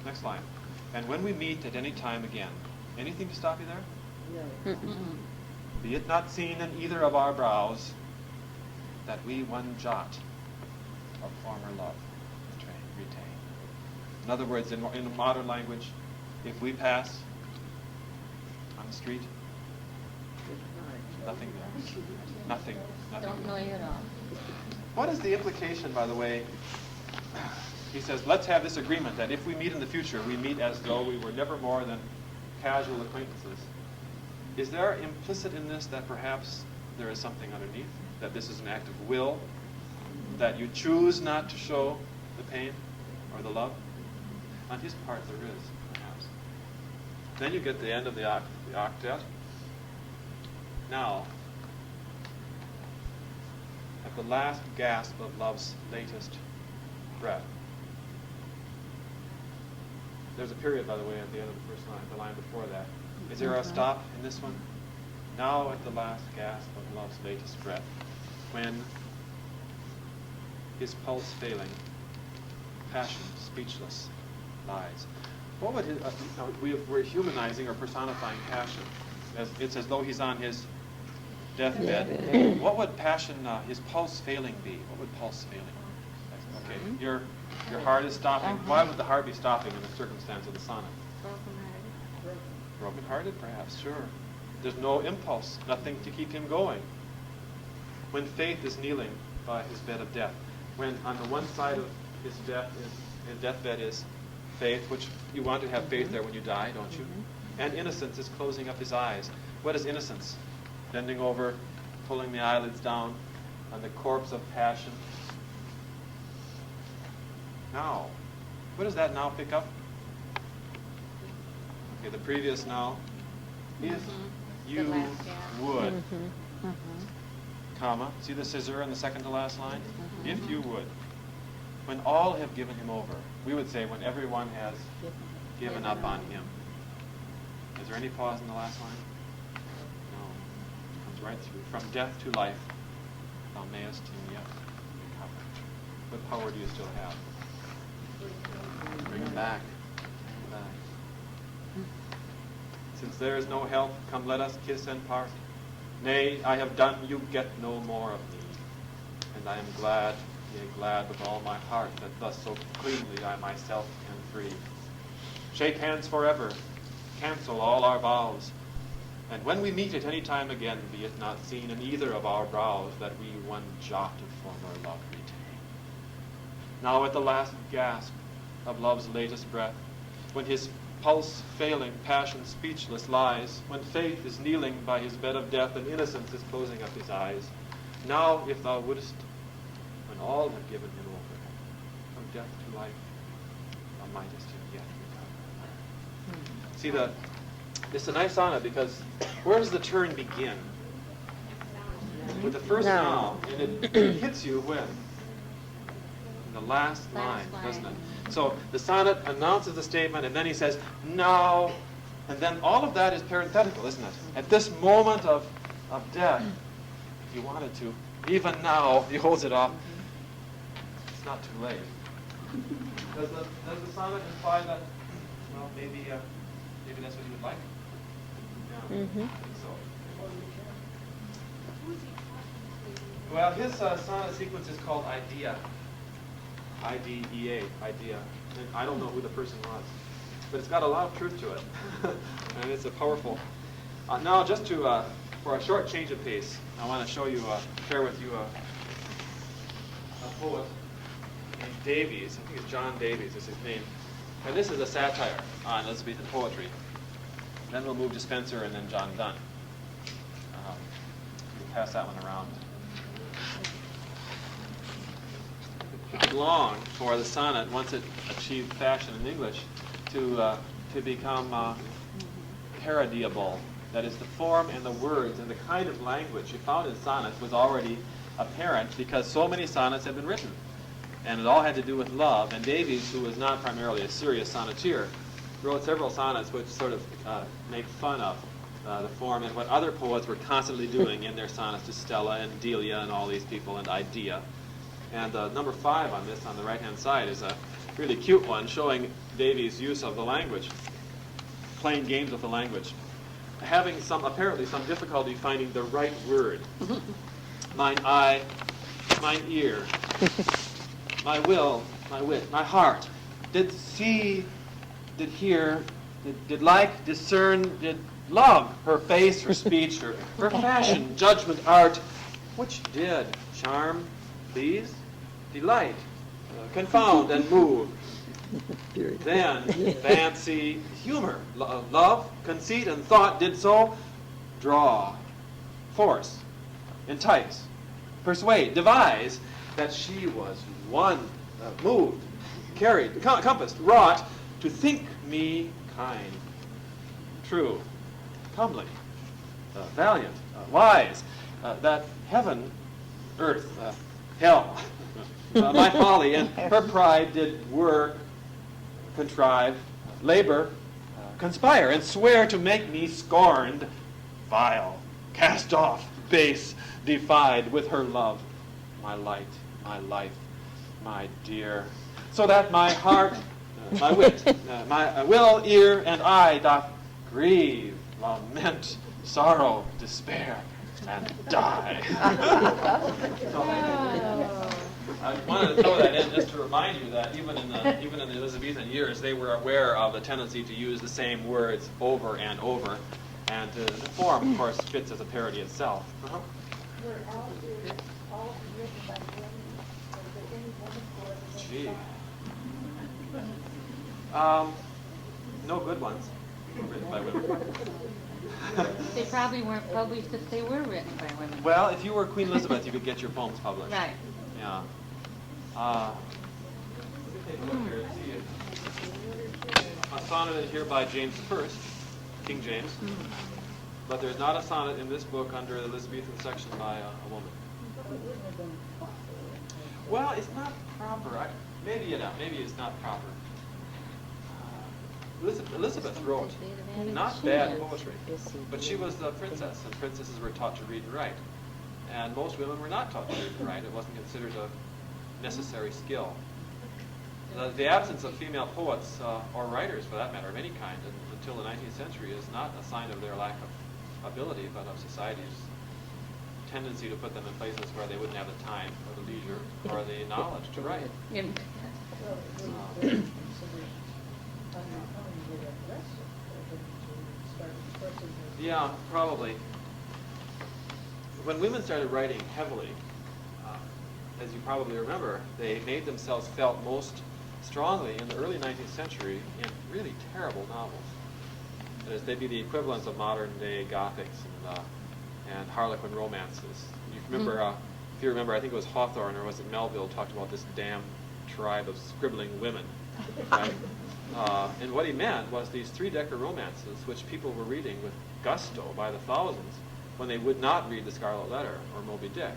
Next line. And when we meet at any time again. Anything to stop you there? Be it not seen in either of our brows that we one jot of former love retain. In other words, in modern language, if we pass on the street, nothing there. Nothing Don't know there. you at all. What is the implication, by the way? He says, let's have this agreement that if we meet in the future, we meet as though we were never more than casual acquaintances. Is there implicit in this that perhaps there is something underneath? That this is an act of will? That you choose not to show the pain or the love? On his part, there is, perhaps. Then you get the end of the octet. Now, at the last gasp of love's latest breath. There's a period, by the way, at the end of the first line, the line before that. Is there a stop in this one? Now at the last gasp of love's latest breath, when his pulse failing, passion speechless lies. What would we're humanizing or personifying passion. It's as though he's on his deathbed. What would passion, his pulse failing be? What would pulse failing? Okay, your heart is stopping. Why would the heart be stopping in the circumstance of the sonnet? Broken-hearted, perhaps, sure. There's no impulse, nothing to keep him going. When faith is kneeling by his bed of death, when on the one side of his deathbed is faith, which you want to have faith there when you die, don't you? And innocence is closing up his eyes. What is innocence? Bending over, pulling the eyelids down on the corpse of passion. Now, what does that now pick up? Okay, the previous now. If you would, comma, see the scissor in the second to last line? If you would. When all have given him over, we would say when everyone has given up on him. Is there any pause in the last line? No. It comes right through. From death to life, thou mayest him yet recover. What power do you still have? Bring him back. Bring him back. Since there is no help, come let us kiss and part. Nay, I have done, you get no more of me. And I am glad, yea, glad with all my heart, that thus so cleanly I myself am free. Shake hands forever, cancel all our vows, and when we meet at any time again, be it not seen in either of our brows that we one jot of former love retain. Now at the last gasp of love's latest breath, when his pulse failing, passion speechless lies, when faith is kneeling by his bed of death and innocence is closing up his eyes, now if thou wouldest, when all have given him over, from death to life, thou mightest him yet recover. See, it's a nice sonnet because where does the turn begin? With the first now, and it hits you when? In the last line, doesn't it? So the sonnet announces the statement, and then he says, now, and then all of that is parenthetical, isn't it? At this moment of death, he wanted to. Even now, he holds it up. It's not too late. Does the sonnet imply that, well, maybe that's what you would like? Yeah, I think so. Well, his sonnet sequence is called Idea. I-D-E-A, Idea. And I don't know who the person was, but it's got a lot of truth to it. And it's a powerful. Now, just to, for a short change of pace, I want to show you, share with you a poet named Davies. I think it's John Davies is his name. And this is a satire on Elizabethan poetry. Then we'll move to Spenser and then John Donne. We'll pass that one around. It long for the sonnet, once it achieved fashion in English, to become parodiable. That is, the form and the words and the kind of language you found in sonnets was already apparent because so many sonnets had been written. And it all had to do with love. And Davies, who was not primarily a serious sonneteer, wrote several sonnets which sort of make fun of the form and what other poets were constantly doing in their sonnets to Stella and Delia and all these people and Idea. And number 5 on this, on the right-hand side, is a really cute one showing Davies' use of the language, playing games with the language, having apparently some difficulty finding the right word. Mine eye, mine ear, my will, my wit, my heart, did see, did hear, did like, discern, did love her face, her speech, her fashion, judgment, art, which did charm, please, delight, confound, and move. Then fancy, humor, love, conceit, and thought did so draw, force, entice, persuade, devise, that she was won, moved, carried, compassed, wrought, to think me kind, true, comely, valiant, wise, that heaven, earth, hell, my folly, and her pride did work, contrive, labor, conspire, and swear to make me scorned, vile, cast off, base, defied with her love, my light, my life, my dear, so that my heart, my wit, my will, ear, and eye doth grieve, lament, sorrow, despair, and die. I wanted to throw that in just to remind you that even in the Elizabethan years, they were aware of the tendency to use the same words over and over, and the form, of course, fits as a parody itself. Were all written by women? Was there any woman poets? Gee. No good ones written by women. They probably weren't published if they were written by women. Well, if you were Queen Elizabeth, you could get your poems published. Right. Yeah. Take a look here and see it. A sonnet is here by James I, King James, but there's not a sonnet in this book under the Elizabethan section by a woman. Well, it's not proper. Maybe it's not proper. Elizabeth wrote not bad poetry, but she was the princess, and princesses were taught to read and write. And most women were not taught to read and write. It wasn't considered a necessary skill. The absence of female poets, or writers for that matter, of any kind, until the 19th century is not a sign of their lack of ability, but of society's tendency to put them in places where they wouldn't have the time or the leisure or the knowledge to write. Yeah, probably. When women started writing heavily, as you probably remember, they made themselves felt most strongly in the early 19th century in really terrible novels. That is, they'd be the equivalents of modern-day Gothics and Harlequin romances. You remember, if you remember, I think it was Hawthorne or was it Melville talked about this damn tribe of scribbling women, right? And what he meant was these three-decker romances, which people were reading with gusto by the thousands, when they would not read The Scarlet Letter or Moby Dick.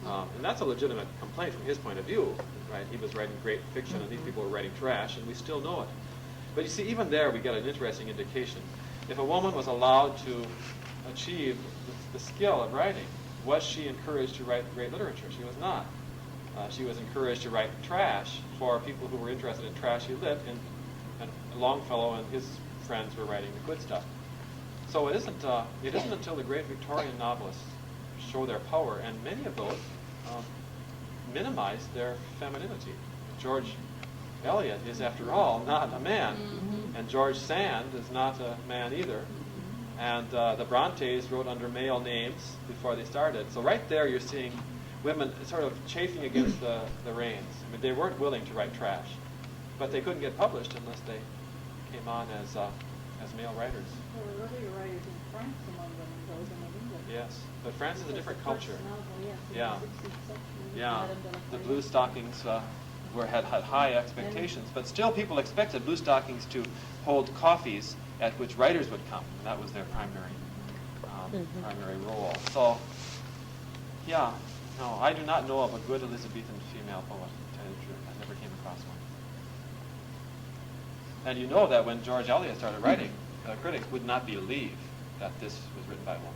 And that's a legitimate complaint from his point of view, right? He was writing great fiction, and these people were writing trash, and we still know it. But you see, even there, we get an interesting indication. If a woman was allowed to achieve the skill of writing, was she encouraged to write great literature? She was not. She was encouraged to write trash for people who were interested in trashy lit, and Longfellow and his friends were writing the good stuff. So it isn't until the great Victorian novelists show their power, and many of those minimize their femininity. George Eliot is, after all, not a man, and George Sand is not a man either. And the Brontes wrote under male names before they started. So right there you're seeing women sort of chafing against the reins. I mean, they weren't willing to write trash, but they couldn't get published unless they came on as male writers. There were earlier writers in France among them, those in England. Yes, but France is a different culture. Yeah. Yeah, the blue stockings had high expectations, but still people expected blue stockings to hold coffees at which writers would come. And that was their primary role. So, yeah, no, I do not know of a good Elizabethan female poet, to tell you the truth. I never came across one. And you know that when George Eliot started writing, critics would not believe that this was written by a woman.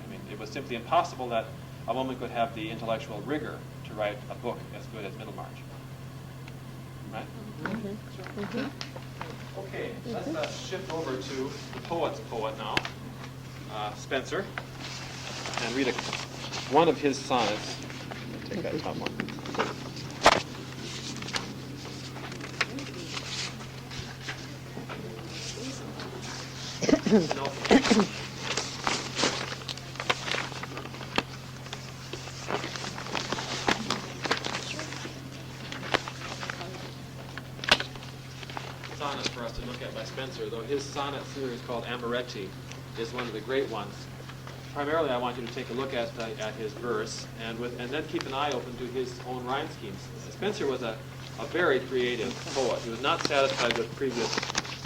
I mean, it was simply impossible that a woman could have the intellectual rigor to write a book as good as Middlemarch. Right? Okay, let's shift over to the poet's poet now, Spenser, and read one of his sonnets. Take that top one. Sonnet for us to look at by Spenser, though his sonnet series called Amoretti is one of the great ones. Primarily, I want you to take a look at his verse and then keep an eye open to his own rhyme schemes. Spenser was a very creative poet. He was not satisfied with previous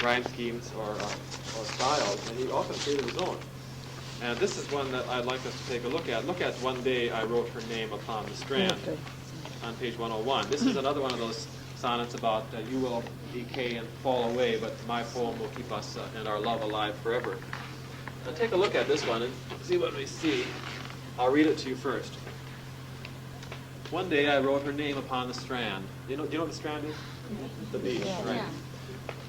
rhyme schemes or styles, and he often created his own. And this is one that I'd like us to take a look at. Look at One Day I Wrote Her Name Upon the Strand on page 101. This is another one of those sonnets about you will decay and fall away, but my poem will keep us and our love alive forever. Now take a look at this one and see what we see. I'll read it to you first. One day I wrote her name upon the strand. Do you know what the strand is? The beach, right? Yeah.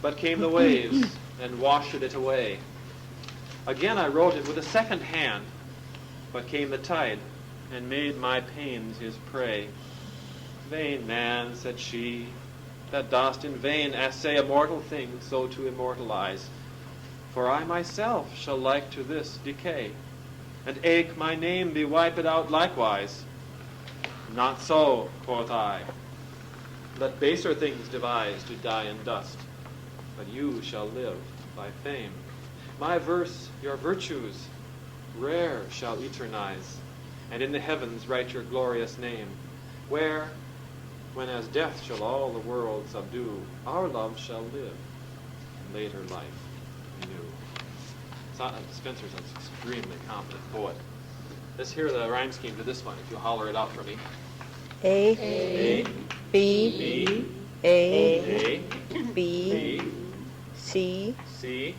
But came the waves and washed it away. Again I wrote it with a second hand, but came the tide and made my pains his prey. Vain man, said she, that dost in vain assay a mortal thing so to immortalize. For I myself shall like to this decay, and ache my name be wiped out likewise. Not so, quoth I. Let baser things devise to die in dust, but you shall live by fame. My verse your virtues rare shall eternize, and in the heavens write your glorious name, where, when as death shall all the world subdue, our love shall live, and later life renew. Spenser's an extremely competent poet. Let's hear the rhyme scheme to this one, if you'll holler it out for me. A, B, A, B, C, B,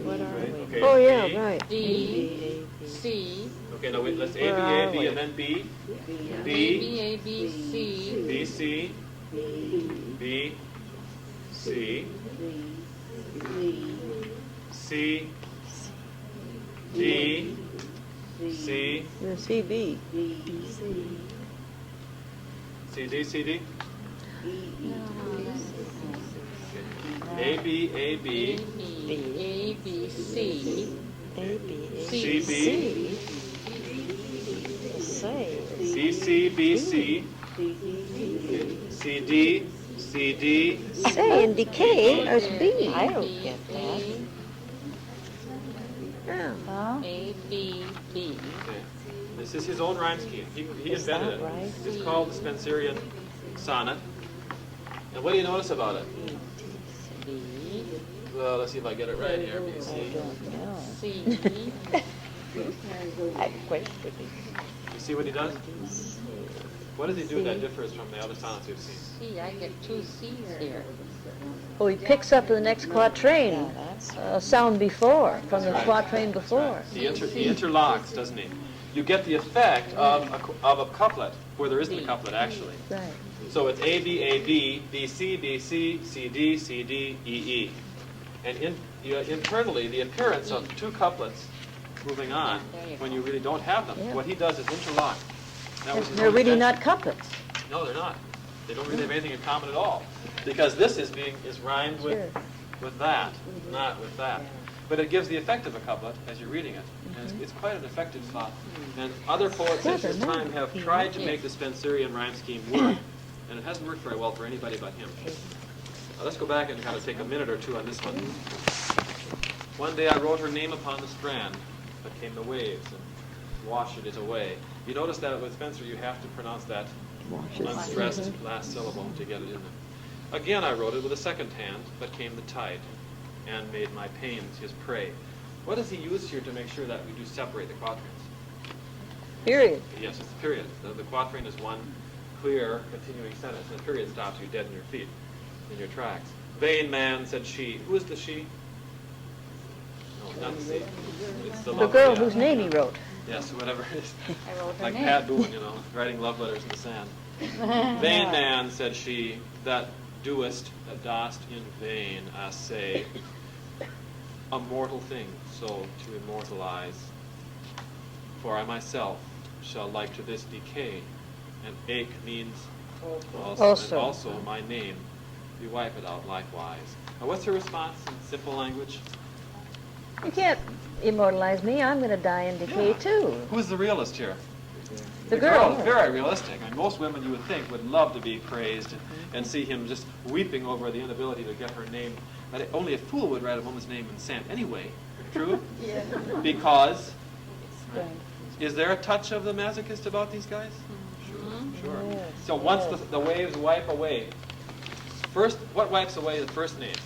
what are Right, we? okay, Oh, yeah, B. right. D, C, Okay, now wait, let's A, B, Where A, are B, we? and then B. A, B, B, A, B, C, B, C, B, C, C, D, C, No, CB. C, D, C, D. no, A, B, A, A, B, B, A, B, C, A, B, A, C, B, Say. C, C, B, C, C, D, C, D, Say and decay is B. I don't get that. Yeah. A, B, B. Okay. This is his own rhyme scheme. He Is that invented it. right? It's called the Spenserian sonnet. And what do you notice about it? B, Well, let's see if I get it right here. B, I C. don't know. C, I question it. You see what he does? What does he do that differs from the other sonnets we've seen? C. I get two C's here. Oh, he picks up the next quatrain, Yeah, that's sound before, from the Right. quatrain before. He interlocks, doesn't he? You get the effect of a couplet where there isn't a couplet, actually. Right. So it's A, B, A, B, B, C, B, C, C, D, C, D, E, E. And internally, the appearance of two couplets moving on, when you really don't have them, Yeah. what he does is interlock. That was his They're own really invention. not couplets. No, they're not. They don't really have anything in common at all. Because this is rhymed Sure. with that, not with that. But it gives the effect of a couplet as you're reading it. And it's quite an effective thought. And other poets at this time have tried to make the Spenserian rhyme scheme work. And it hasn't worked very well for anybody but him. Now, let's go back and kind of take a minute or two on this one. One day I wrote her name upon the strand, but came the waves and washed it away. You notice that with Spenser you have to pronounce that unstressed last syllable to get it in there. Again I wrote it with a second hand, but came the tide, and made my pains his prey. What does he use here to make sure that we do separate the quatrains? Period. Yes, it's the period. The quatrain is one clear, continuing sentence, and the period stops you dead in your feet, in your tracks. Vain man, said she. Who is the she? No, not the she. It's the The lover, girl yeah. whose name he wrote. Yes, whatever it is. I wrote her Like name. Pat Boone, writing love letters in the sand. Vain man, said she, that doest, that dost in vain, I say, a mortal thing, so to immortalize. For I myself shall like to this decay, and ache means also. And also my name, you wipe it out likewise. Now what's her response in simple language? You can't immortalize me. I'm going to die in decay, Yeah. too. Who's the realist here? The girl. is very realistic. I mean, most women, you would think, would love to be praised and see him just weeping over the inability to get her name. But only a fool would write a woman's name in sand anyway. True? Yeah. Because, is there a touch of the masochist about these guys? Sure. Yes. So once the waves wipe away, first, what wipes away the first name?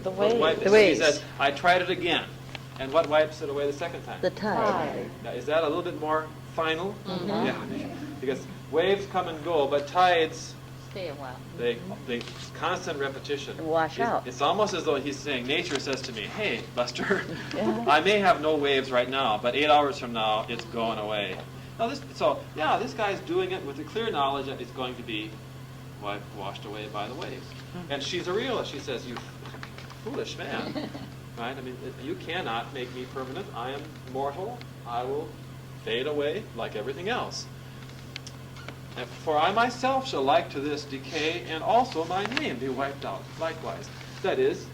The What waves. He The waves. says, I tried it again. And what wipes it away the second time? The tide. Now, is that a little bit more final? Yeah, because waves come and go, but tides, Stay a while. they constant repetition. Wash out. It's almost as though he's saying, nature says to me, hey, Buster, I may have no waves right now, but 8 hours from now, it's going away. Now this guy's doing it with the clear knowledge that it's going to be washed away by the waves. And she's a realist. She says, you foolish man. Right? I mean, you cannot make me permanent. I am mortal. I will fade away like everything else. And for I myself shall like to this decay, and also my name be wiped out likewise. That is,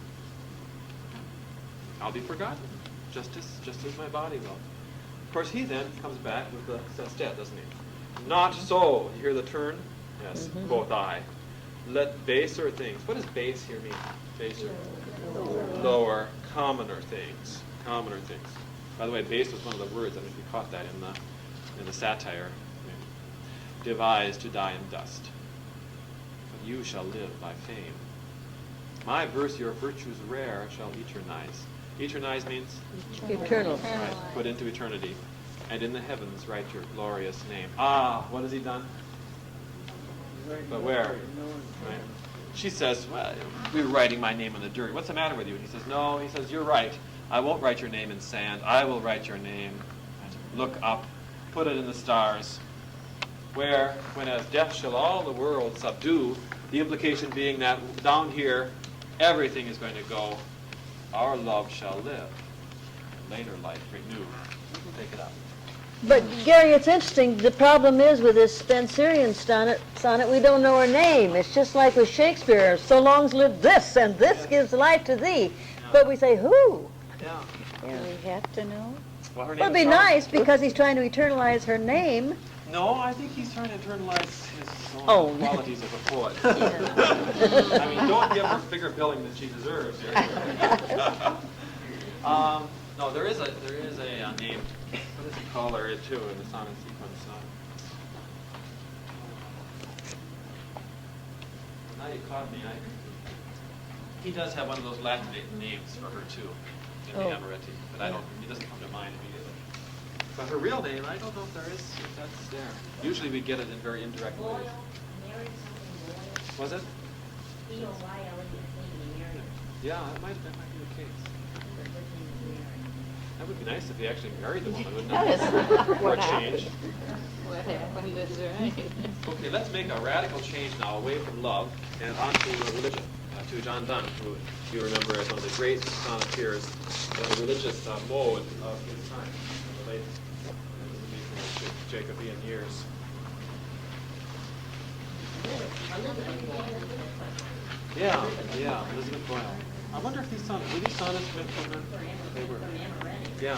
I'll be forgotten, just as my body will. Of course, he then comes back with the sestet, doesn't he? Not so. You hear the turn? Yes, quoth I. Let baser things. What does base here mean? Baser. Lower, commoner things. Commoner things. By the way, base was one of the words. I think we caught that in the satire. Devised to die in dust. But you shall live by fame. My verse, your virtues rare, shall eternize. Eternize means Eternal. right, put into eternity. And in the heavens write your glorious name. Ah, what has he done? But where? Right. She says, well, we were writing my name in the dirt. What's the matter with you? And he says, no. He says, you're right. I won't write your name in sand. I will write your name. Look up. Put it in the stars. Where, when as death shall all the world subdue, the implication being that down here, everything is going to go. Our love shall live. Later life renew. Take it up. But, Gary, it's interesting. The problem is with this Spenserian sonnet, we don't know her name. It's just like with Shakespeare. So long's lived this, and this gives life to thee. But we say, who? Yeah. Do we have to know? Well, her name Well, it'd is be Charlotte. nice because he's trying to eternalize her name. No, I think he's trying to internalize his own Oh. qualities of a poet. I mean, don't give her bigger billing than she deserves here. No, there is a name. What does he call her too in the sonnet sequence? Now you caught me. He does have one of those Latin names for her too in the Amoretti, but it doesn't come to mind immediately. But her real name, I don't know if that's there. Usually we get it in very indirect ways. Was it? Yeah, that might be the case. That would be nice if he actually married the woman, wouldn't it? That is For a what change. What happened is right. Okay, let's make a radical change now away from love and onto religion, to John Donne, who you remember as one of the great sonneteers in the religious mode of his time, in the late Jacobean years. Yeah, Elizabeth Boyle. I wonder if these sonnets, were these sonnets meant for her? They were. Yeah.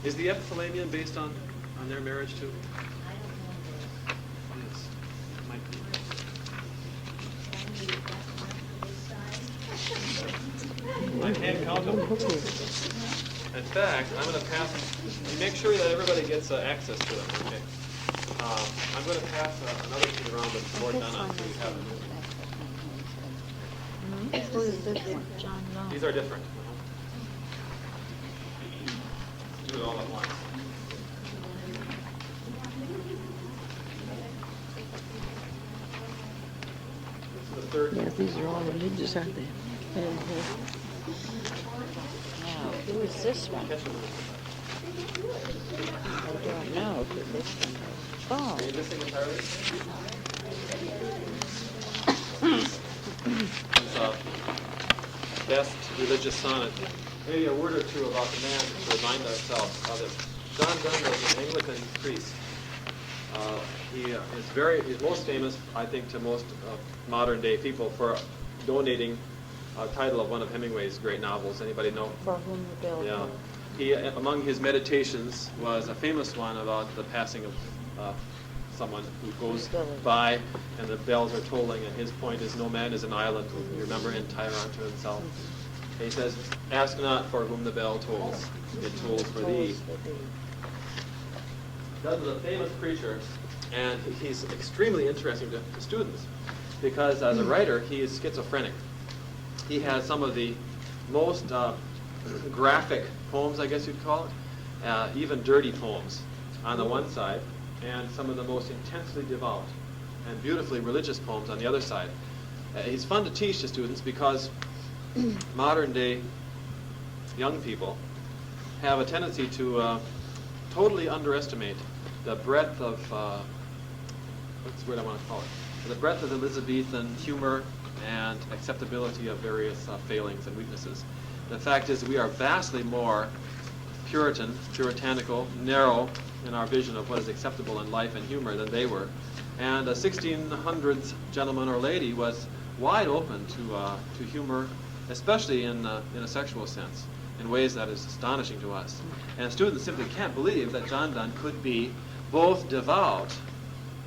Is the epithalamium based on their marriage too? Yes, it might be. I can't count them. In fact, I'm going to pass, make sure that everybody gets access to them, okay? I'm going to pass another sheet around with more done on so you have it. Who is this one? John Davies. These are different. Do it all at once. This is the third. Yeah, these are all religious, aren't they? Now, who is this one? Catch them. I don't know who this one is. Oh, Are you missing entirely? Best religious sonnet. Maybe a word or two about the man to remind ourselves of it. John Donne was an Anglican priest. He's most famous, I think, to most modern day people for donating a title of one of Hemingway's great novels. Anybody know? for whom the bell Yeah. tolls. He, among his meditations, was a famous one about the passing of someone who goes by and the bells are tolling, and his point is no man is an island, you remember, entire unto himself. And he says, ask not for whom the bell tolls, it tolls for thee. That was a famous preacher, and he's extremely interesting to students because as a writer, he is schizophrenic. He has some of the most graphic poems, I guess you'd call it, even dirty poems on the one side, and some of the most intensely devout and beautifully religious poems on the other side. He's fun to teach to students because modern day young people have a tendency to totally underestimate the breadth of, what's the word I want to call it? The breadth of Elizabethan humor and acceptability of various failings and weaknesses. The fact is we are vastly more puritanical, narrow in our vision of what is acceptable in life and humor than they were. And a 1600s gentleman or lady was wide open to humor, especially in a sexual sense, in ways that is astonishing to us. And students simply can't believe that John Donne could be both devout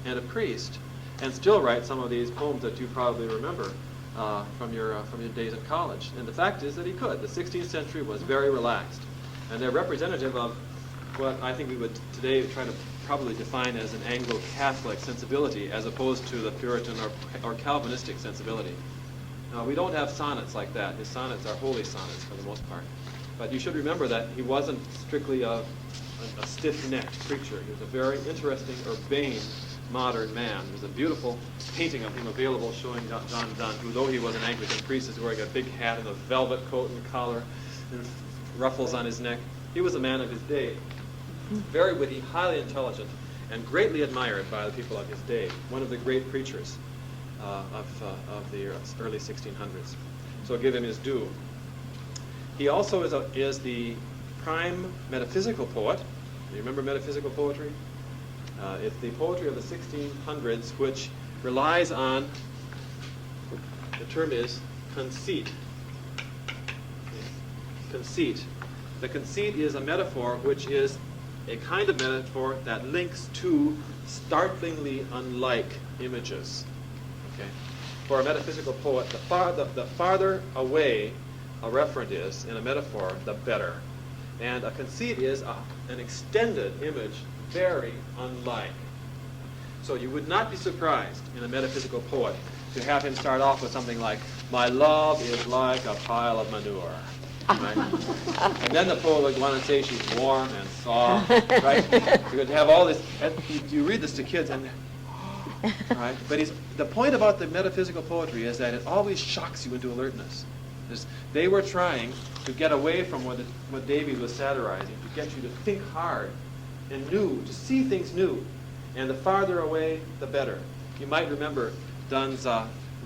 and a priest and still write some of these poems that you probably remember from your days in college. And the fact is that he could. The 16th century was very relaxed. And they're representative of what I think we would today try to probably define as an Anglo-Catholic sensibility as opposed to the Puritan or Calvinistic sensibility. Now, we don't have sonnets like that. His sonnets are holy sonnets for the most part. But you should remember that he wasn't strictly a stiff-necked preacher. He was a very interesting, urbane, modern man. There's a beautiful painting of him available showing John Donne, who, though he was an Anglican priest, is wearing a big hat and a velvet coat and collar and ruffles on his neck. He was a man of his day, very witty, highly intelligent, and greatly admired by the people of his day. One of the great preachers of the early 1600s. So give him his due. He also is the prime metaphysical poet. You remember metaphysical poetry? It's the poetry of the 1600s which relies on, the term is conceit. Conceit. The conceit is a metaphor which is a kind of metaphor that links two startlingly unlike images. Okay? For a metaphysical poet, the farther away a referent is in a metaphor, the better. And a conceit is an extended image, very unlike. So you would not be surprised in a metaphysical poet to have him start off with something like, "My love is like a pile of manure." Right? And then the poet would want to say she's warm and soft, right? You would have all this, and you read this to kids and Right? But the point about the metaphysical poetry is that it always shocks you into alertness. They were trying to get away from what Davies was satirizing, to get you to think hard and new, to see things new. And the farther away, the better. You might remember Donne's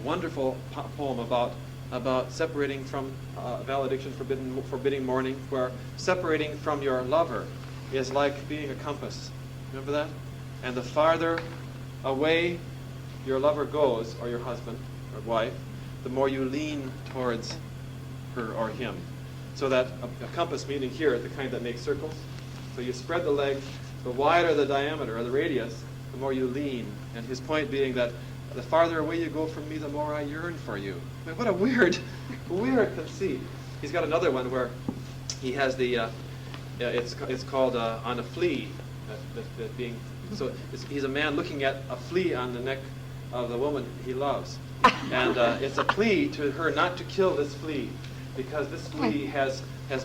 wonderful poem about separating from valediction, forbidding mourning, where separating from your lover is like being a compass. Remember that? And the farther away your lover goes, or your husband or wife, the more you lean towards her or him. So that a compass, meaning here, the kind that makes circles. So you spread the legs, the wider the diameter or the radius, the more you lean. And his point being that the farther away you go from me, the more I yearn for you. I mean, what a weird conceit. He's got another one where he has the, it's called On a Flea. That being, so he's a man looking at a flea on the neck of the woman he loves. And it's a plea to her not to kill this flea, because this flea has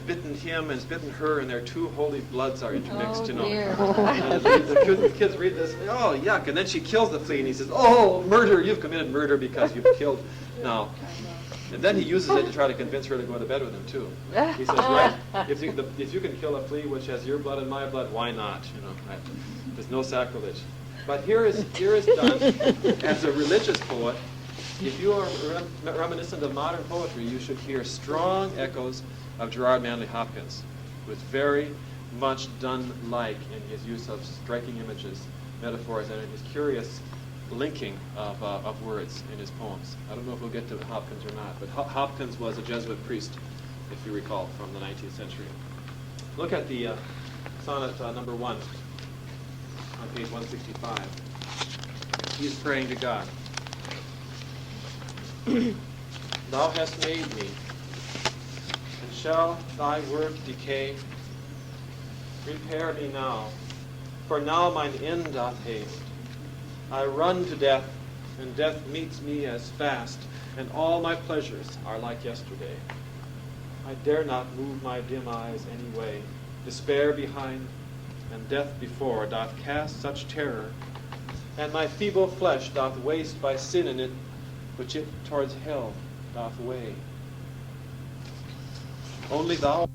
bitten him and has bitten her, and their two holy bloods are intermixed, you know. And the kids read this, oh, yuck. And then she kills the flea, and he says, oh, murder, you've committed murder because you've killed. No. And then he uses it to try to convince her to go to bed with him, too. He says, right, if you can kill a flea which has your blood and my blood, why not? You know, right? There's no sacrilege. But here is Donne as a religious poet. If you are reminiscent of modern poetry, you should hear strong echoes of Gerard Manley Hopkins, who is very much Donne-like in his use of striking images, metaphors, and in his curious linking of words in his poems. I don't know if we'll get to Hopkins or not, but Hopkins was a Jesuit priest, if you recall, from the 19th century. Look at the sonnet number 1 on page 165. He's praying to God. Thou hast made me, and shall thy work decay? Prepare me now, for now mine end doth haste. I run to death, and death meets me as fast, and all my pleasures are like yesterday. I dare not move my dim eyes any way. Despair behind, and death before doth cast such terror, and my feeble flesh doth waste by sin in it, which it towards hell doth weigh. Only thou